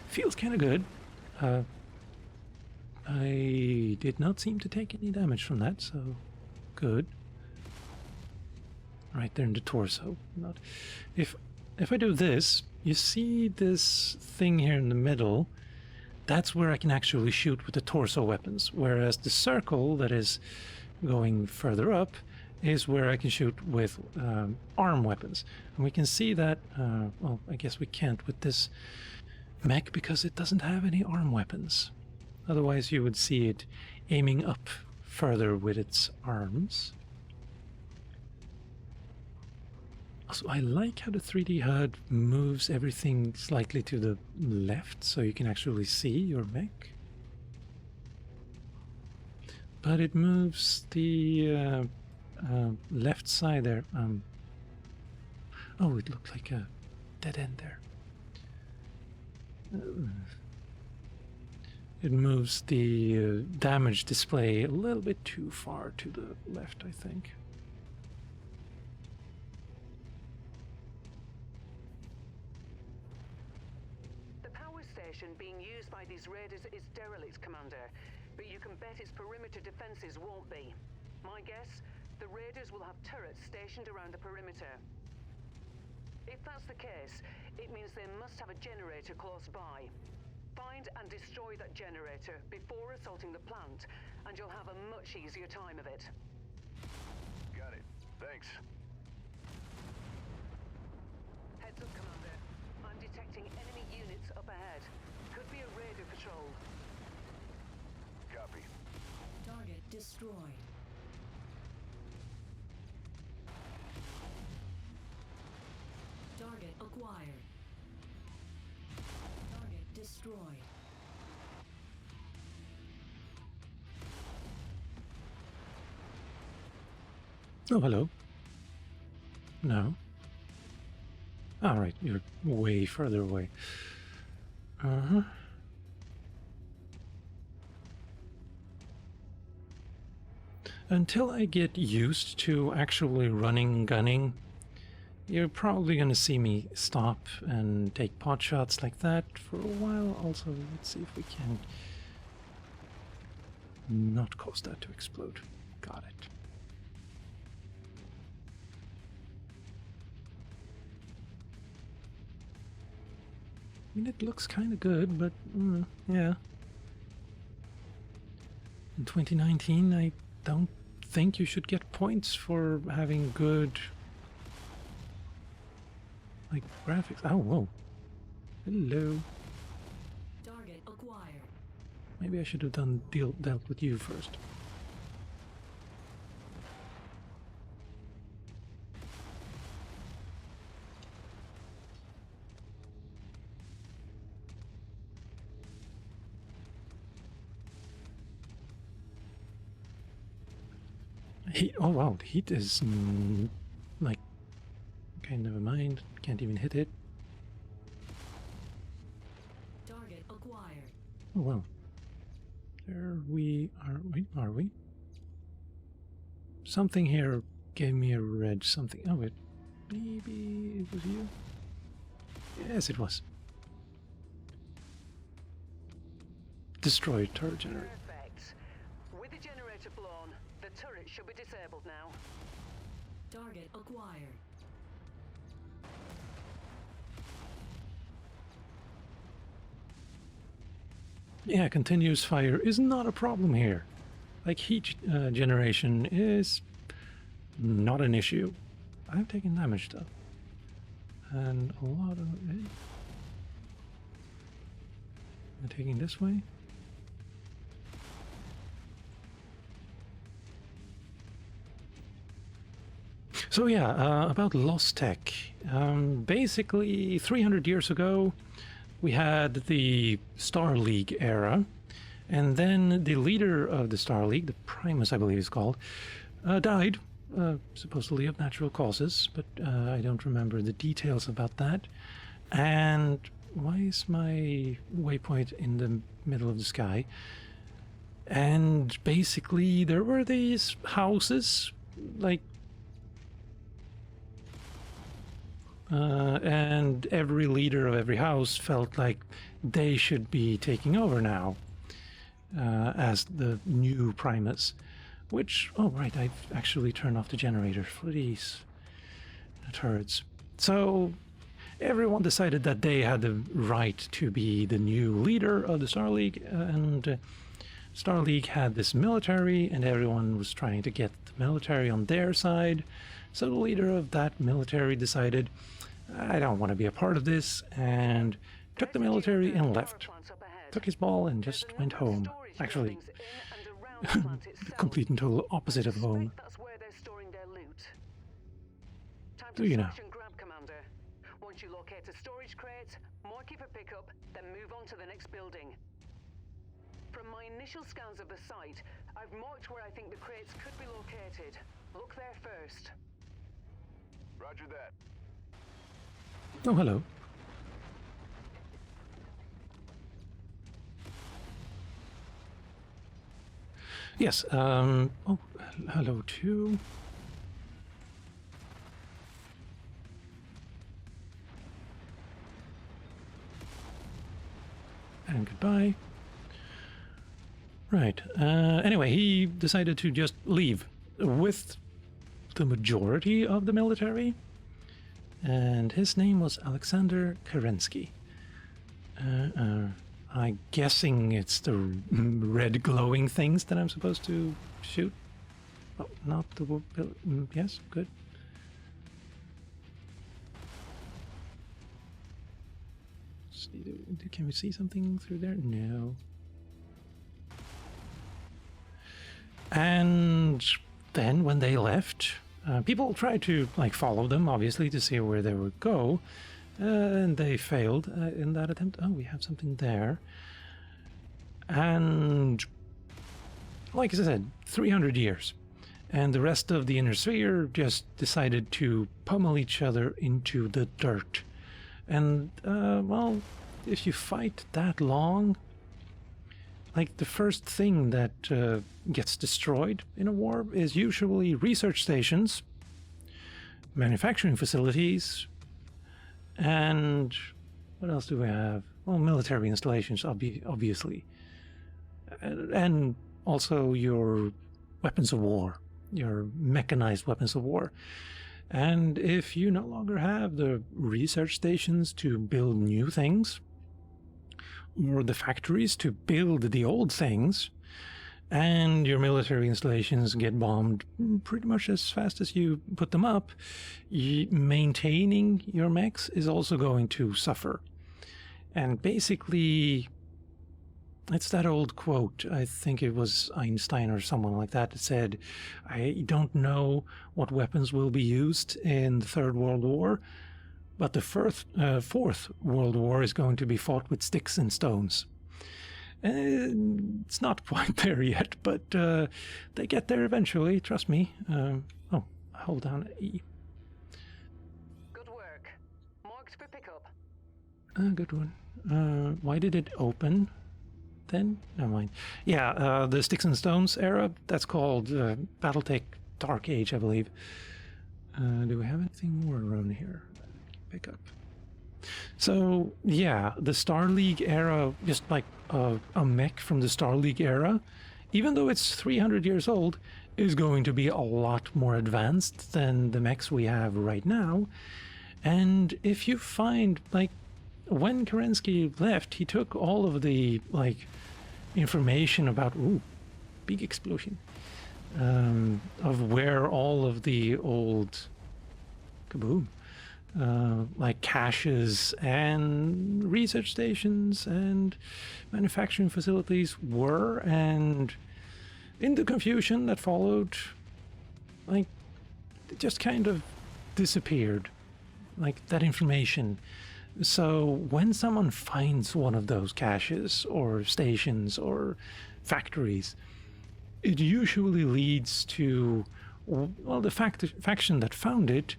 Feels kind of good. I did not seem to take any damage from that, so good. Right there in the torso. Not if I do this, you see this thing here in the middle. That's where I can actually shoot with the torso weapons, whereas the circle that is going further up is where I can shoot with arm weapons. And we can see that. Well, I guess we can't with this mech because it doesn't have any arm weapons. Otherwise you would see it aiming up further with its arms. Also, I like how the 3D HUD moves everything slightly to the left so you can actually see your mech. But it moves the left side there. Oh, it looked like a dead end there. It moves the damage display a little bit too far to the left, I think. The power station being used by these raiders is derelict, Commander, but you can bet its perimeter defenses won't be. My guess, the raiders will have turrets stationed around the perimeter. If that's the case, it means they must have a generator close by. Find and destroy that generator before assaulting the plant, and you'll have a much easier time of it. Got it. Thanks. Heads up, Commander. I'm detecting enemy units up ahead. Could be a raider patrol. Copy. Target destroyed. Target acquired. Target destroyed. Oh, hello. No. Alright, you're way further away. Uh-huh. Until I get used to actually running gunning, you're probably going to see me stop and take pot shots like that for a while. Also, let's see if we can not cause that to explode. Got it. I mean, it looks kind of good, but yeah. In 2019, I don't think you should get points for having good, like, graphics. Oh, whoa. Hello. Target acquired. Maybe I should have dealt with you first. Heat, oh wow, the heat is like, okay, never mind, can't even hit it. Target acquired. Oh wow. There we are. Wait, are we? Something here gave me a red something. Oh wait, maybe it was you? Yes, it was. Destroyed turret generator. Perfect. With the generator blown, the turret should be disabled now. Target acquired. Yeah, continuous fire is not a problem here. Like, heat generation is not an issue. I've taken damage though. And a lot of it. Am I taking this way? So yeah, about Lost Tech. Basically, 300 years ago, we had the Star League era, and then the leader of the Star League, the Primus, I believe it's called, died, supposedly of natural causes, but I don't remember the details about that. And why is my waypoint in the middle of the sky? And basically, there were these houses, like, and every leader of every house felt like they should be taking over now as the new Primus. Which, oh right, I've actually turned off the generator for these turrets. So everyone decided that they had the right to be the new leader of the Star League, and Star League had this military, and everyone was trying to get the military on their side. So the leader of that military decided, I don't want to be a part of this, and took the military and left. Took his ball and just went home. Actually, the complete and total opposite of home. Do you know? Once you locate a storage crate, mark it for pickup, then move on to the next building. From my initial scans of the site, I've marked where I think the crates could be located. Look there first. Roger that. Oh, hello. Yes, oh, hello too. And goodbye. Right, anyway, he decided to just leave with the majority of the military. And his name was Alexander Kerensky. I'm guessing it's the red glowing things that I'm supposed to shoot. Oh, not the... yes, good. Can we see something through there? No. And then when they left, people tried to like follow them, obviously, to see where they would go. And they failed in that attempt. Oh, we have something there. And like I said, 300 years. And the rest of the inner sphere just decided to pummel each other into the dirt. And, well, if you fight that long, like the first thing that gets destroyed in a war is usually research stations, manufacturing facilities, and what else do we have? Well, military installations, obviously. And also your weapons of war, your mechanized weapons of war. And if you no longer have the research stations to build new things, or the factories to build the old things, and your military installations get bombed pretty much as fast as you put them up, maintaining your mechs is also going to suffer. And basically, it's that old quote, I think it was Einstein or someone like that, that said, I don't know what weapons will be used in the Third World War, but the Fourth World War is going to be fought with sticks and stones. It's not quite there yet, but they get there eventually, trust me. Oh, hold down E. Good work. Marked for pickup. Good one. Why did it open then? Never mind. Yeah, the Sticks and Stones era, that's called Battletech Dark Age, I believe. Do we have anything more around here? Pick up. So, yeah, the Star League era, just like a mech from the Star League era, even though it's 300 years old, is going to be a lot more advanced than the mechs we have right now. And if you find, like, when Kerensky left, he took all of the, like, information about, ooh, big explosion, of where all of the old, kaboom, like caches and research stations and manufacturing facilities were, and in the confusion that followed, like, just kind of disappeared, like that information. So when someone finds one of those caches or stations or factories, it usually leads to, well, the faction that found it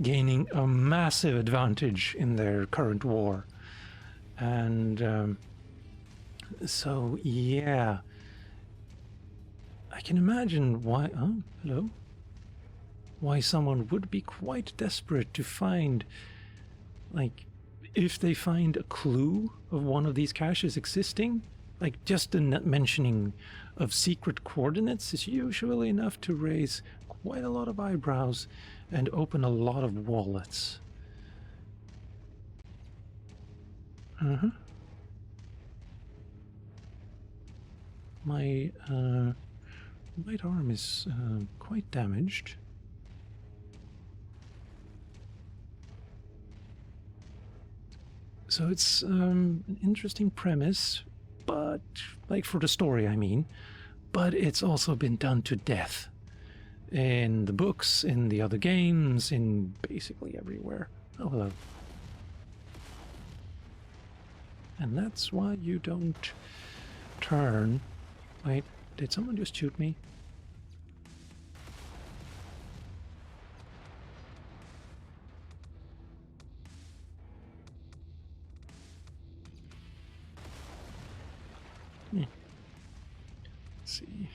gaining a massive advantage in their current war. And so, yeah, I can imagine why, oh, hello, why someone would be quite desperate to find, like, if they find a clue of one of these caches existing, like just the mentioning of secret coordinates is usually enough to raise quite a lot of eyebrows and open a lot of wallets. My right arm is quite damaged. So it's an interesting premise, but, like, for the story, I mean, but it's also been done to death in the books, in the other games, in basically everywhere. Oh, hello. And that's why you don't turn. Wait, did someone just shoot me? Let's see.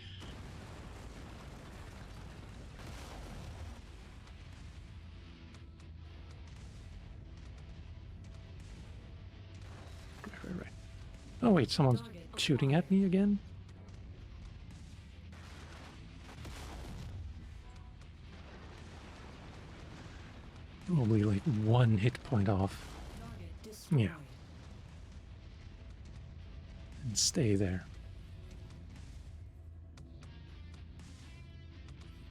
Right. Oh wait, someone's shooting at me again? Probably like 1 hit point off. Yeah. And stay there.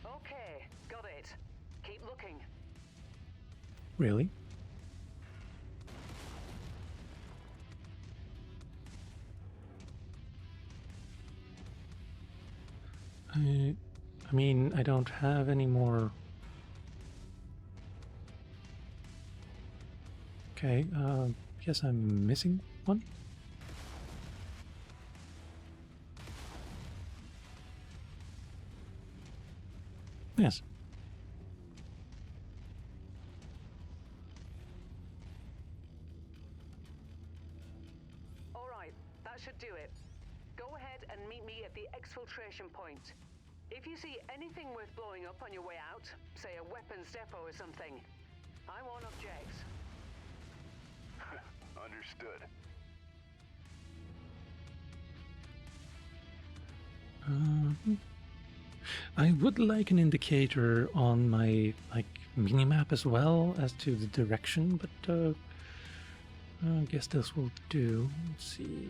Okay, got it. Keep looking. Really? I mean, I don't have any more. Okay, guess I'm missing one. Yes. All right, that should do it. Go ahead and meet me at the exfiltration point. If you see anything worth blowing up on your way out, say a weapons depot or something, I won't object. Understood. I would like an indicator on my, like, minimap as well as to the direction, but I guess this will do. Let's see.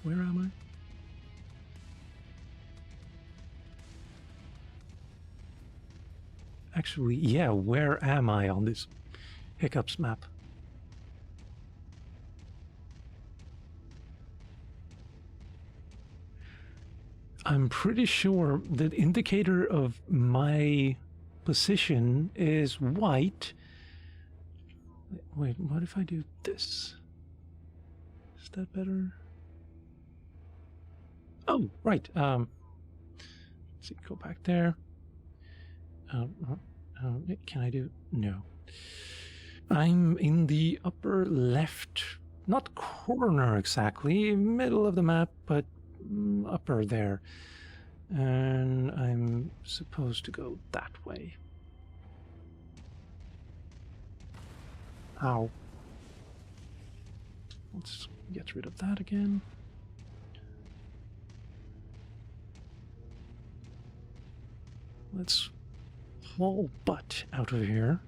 Where am I? Actually, yeah, where am I on this Hiccups map? I'm pretty sure the indicator of my position is white. Wait, what if I do this? Is that better? Oh, right. Let's see, go back there. Can I do? No. I'm in the upper left, not corner exactly, middle of the map, but upper there. And I'm supposed to go that way. Ow. Let's get rid of that again. Let's haul butt out of here.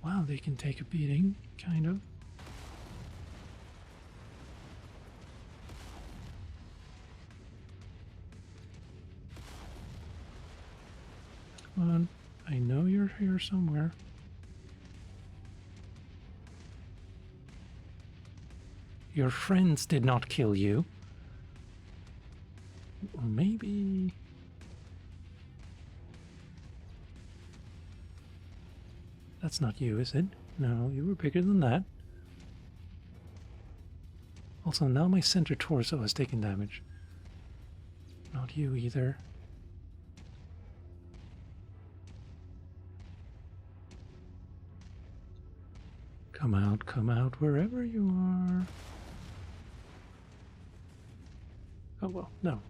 Wow, they can take a beating, kind of. Come on, I I know you're here somewhere. Your friends did not kill you. Or maybe... That's not you, is it? No, you were bigger than that. Also, now my center torso has taken damage. Not you either. Come out, wherever you are. Oh, well, no.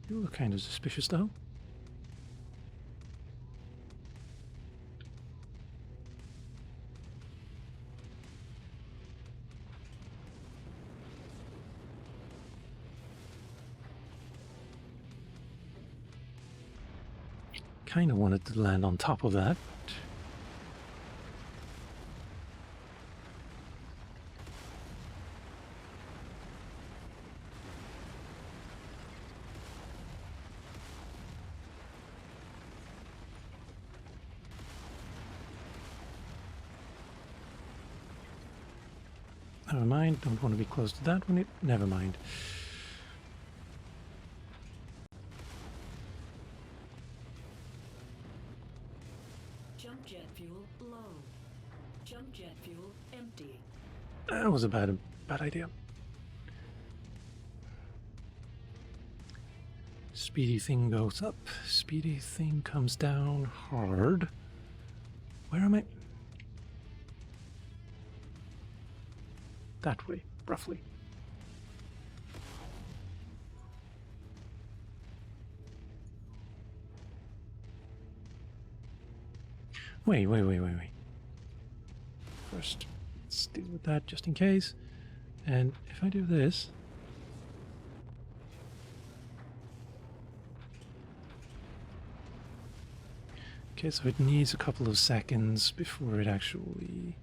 You look kind of suspicious, though. Kind of wanted to land on top of that. Never mind, don't want to be close to that one. Never mind. Jump jet fuel low. Jump jet fuel empty. That was a bad idea. Speedy thing goes up. Speedy thing comes down hard. Where am I? That way, roughly. Wait. First, let's deal with that just in case. And if I do this... Okay, so it needs a couple of seconds before it actually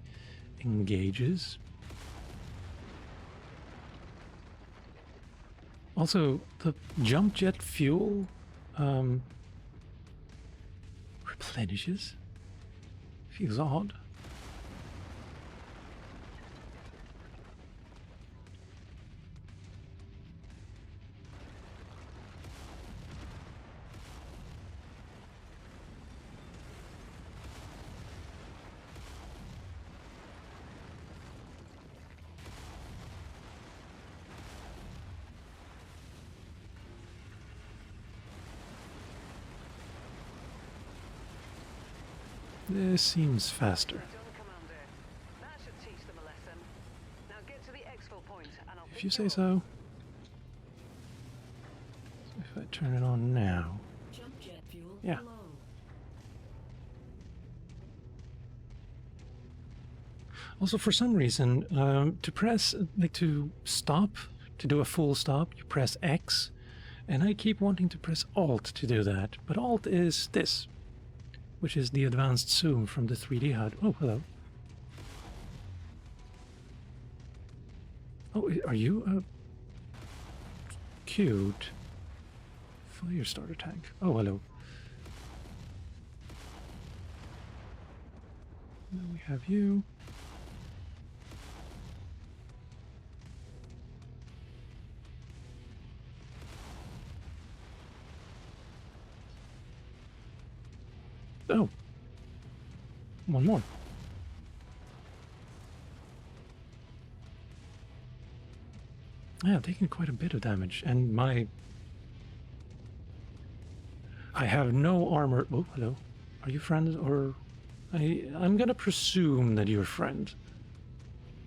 engages. Also, the jump jet fuel replenishes. Feels odd. This seems faster. Done, Commander. That should teach them a lesson. Now get to the exfil point and I'll If you say so. If I turn it on now. Jump jet fuel Yeah. low. Also, for some reason, to press, like to stop, to do a full stop, you press X, and I keep wanting to press Alt to do that, but Alt is this, which is the advanced zoom from the 3D HUD. Oh, hello. Oh, are you cute fire starter tank? Oh, hello. Then we have you. Oh, one more. Yeah, I've taken quite a bit of damage, and I have no armor. Oh, hello. Are you friends, or I'm gonna presume that you're friend.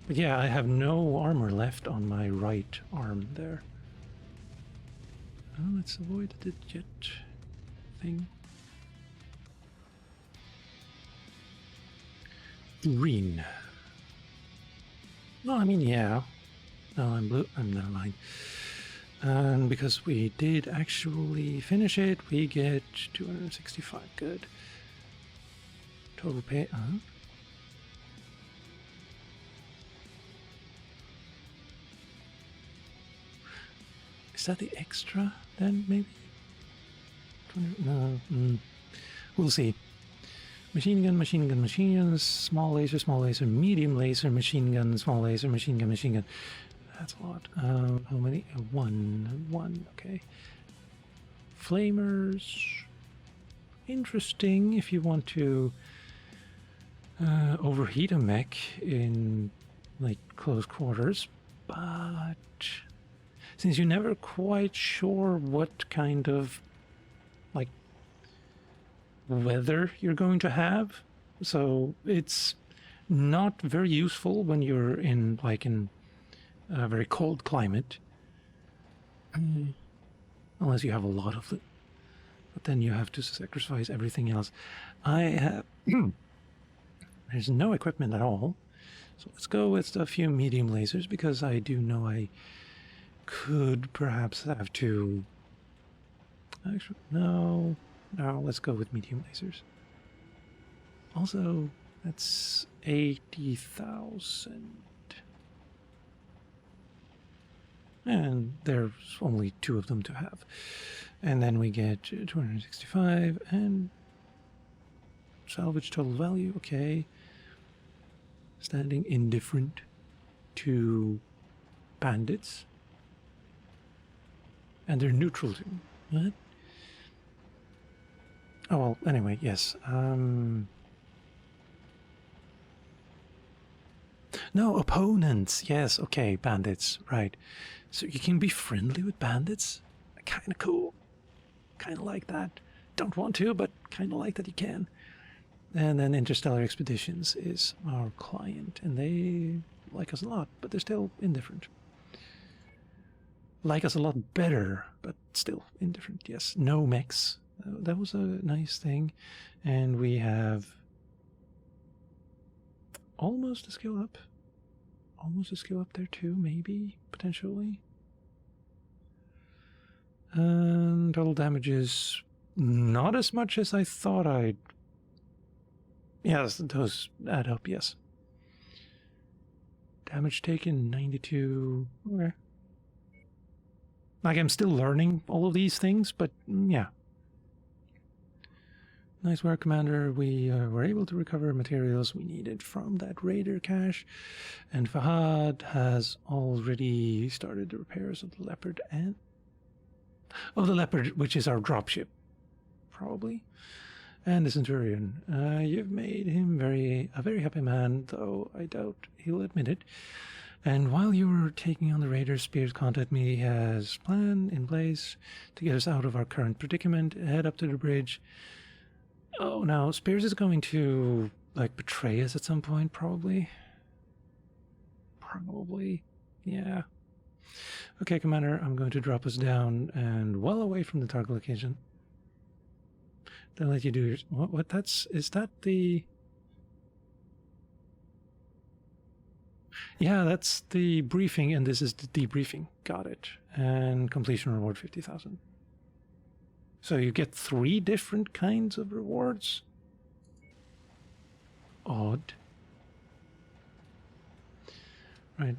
But yeah, I have no armor left on my right arm there. Oh, let's avoid the jet thing. Green. No, I mean, yeah. No, I'm blue. Never mind. And because we did actually finish it, we get 265. Good. Total pay. Is that the extra? then maybe 20, no, we'll see. Machine gun, machine gun, machine gun, small laser, medium laser, machine gun, small laser, machine gun, machine gun. That's a lot. How many? One, okay. Flamers. Interesting if you want to overheat a mech in like close quarters, but since you're never quite sure what kind of like weather you're going to have, so it's not very useful when you're in like in a very cold climate, unless you have a lot of it. But then you have to sacrifice everything else. I have there's no equipment at all, so let's go with a few medium lasers, because I do know I could perhaps have to. Actually, no, let's go with medium lasers. Also, that's 80,000. And there's only 2 of them to have. And then we get 265 and salvage total value, okay. Standing indifferent to bandits. And they're neutral to what? Oh well, anyway, yes. No, opponents. Yes, okay, bandits, right. So you can be friendly with bandits? Kind of cool. Kind of like that. Don't want to, but kind of like that you can. And then Interstellar Expeditions is our client, and they like us a lot, but they're still indifferent. Like us a lot better, but still indifferent, yes. No mechs. That was a nice thing. And we have almost a skill up. Almost a skill up there too, maybe, potentially. And total damage is not as much as I thought I'd. Yes, those add up, yes. Damage taken, 92. Okay. Like, I'm still learning all of these things, but yeah. Nice work, Commander. We were able to recover materials we needed from that raider cache. And Fahad has already started the repairs of the Leopard and... Oh, the Leopard, which is our dropship. Probably. And the Centurion. You've made him a very happy man, though I doubt he'll admit it. And while you were taking on the raiders, Spears contacted me. He has a plan in place to get us out of our current predicament. Head up to the bridge. Oh, now Spears is going to, like, betray us at some point, probably. Probably. Yeah. Okay, Commander, I'm going to drop us down and well away from the target location. Then let you do your... What that's... Is that the... Yeah, that's the briefing, and this is the debriefing. Got it. And completion reward 50,000. So you get 3 different kinds of rewards? Odd. Right,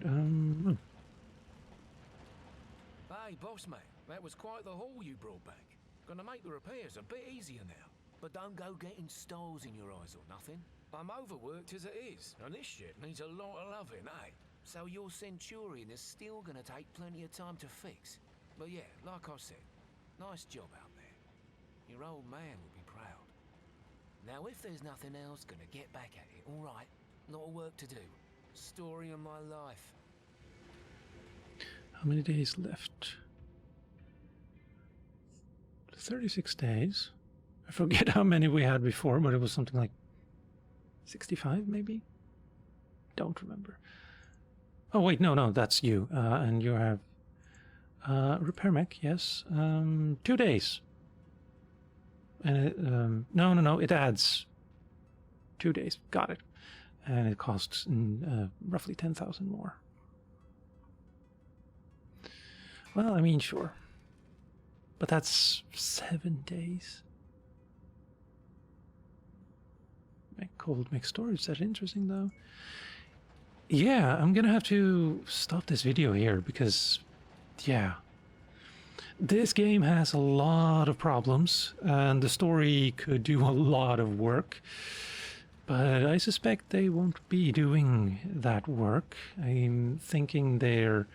Hey, boss mate, that was quite the haul you brought back. Gonna make the repairs a bit easier now. But don't go getting stars in your eyes or nothing. I'm overworked as it is, and this shit needs a lot of loving, eh? So your Centurion is still gonna take plenty of time to fix. But yeah, like I said, nice job out there. Your old man will be proud. Now if there's nothing else, gonna get back at it, alright? Lot of work to do. Story of my life. How many days left? 36 days. I forget how many we had before, but it was something like 65 maybe? Don't remember. Oh wait, no, that's you. And you have repair mech, yes. 2 days. And it, no, it adds 2 days. Got it. And it costs roughly 10,000 more. Well, I mean, sure. But that's 7 days. Cold mech storage, is that interesting though? Yeah, I'm gonna have to stop this video here because, yeah. this game has a lot of problems, and the story could do a lot of work. But I suspect they won't be doing that work. I'm thinking they're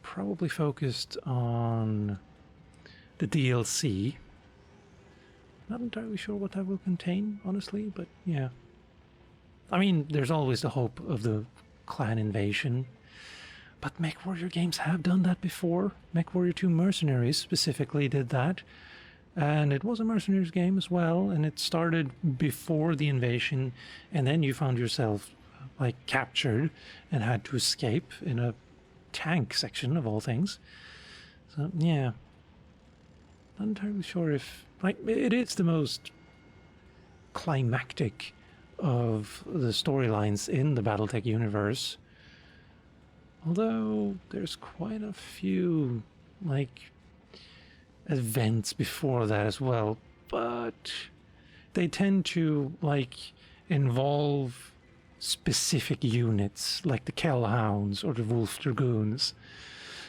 probably focused on the DLC. Not entirely sure what that will contain, honestly, but yeah. I mean, there's always the hope of the clan invasion. But Mechwarrior games have done that before. Mechwarrior 2 Mercenaries specifically did that. And it was a Mercenaries game as well, and it started before the invasion, and then you found yourself, like, captured and had to escape in a tank section of all things. So, yeah. Not entirely sure if... Like, it is the most climactic of the storylines in the BattleTech universe. Although, there's quite a few, like, events before that as well. But they tend to, like, involve specific units, like the Kellhounds or the Wolf Dragoons.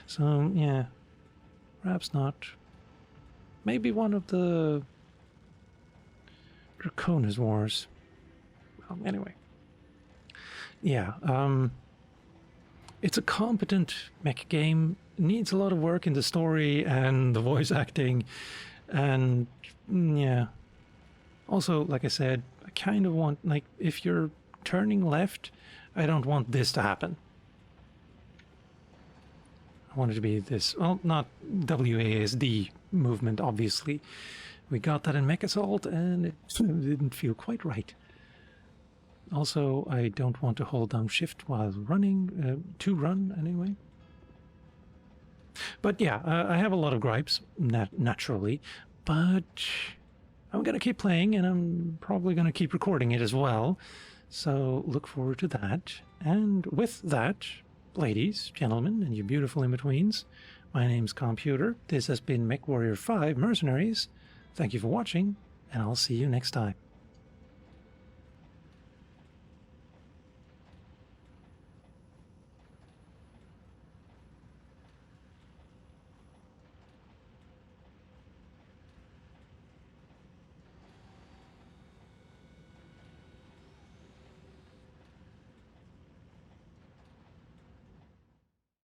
So, yeah. Perhaps not. Maybe one of the Draconis Wars. Well, anyway. Yeah, it's a competent mech game. It needs a lot of work in the story and the voice acting. And, yeah. Also, like I said, I kind of want, like, if you're turning left, I don't want this to happen. I want it to be this, well, not WASD movement, obviously. We got that in Mech Assault, and it didn't feel quite right. Also, I don't want to hold down shift while running, to run anyway. But yeah, I have a lot of gripes, naturally, but I'm going to keep playing, and I'm probably going to keep recording it as well. So look forward to that. And with that, ladies, gentlemen, and you beautiful in-betweens, my name's Calmputer. This has been Mechwarrior 5 Mercenaries. Thank you for watching, and I'll see you next time.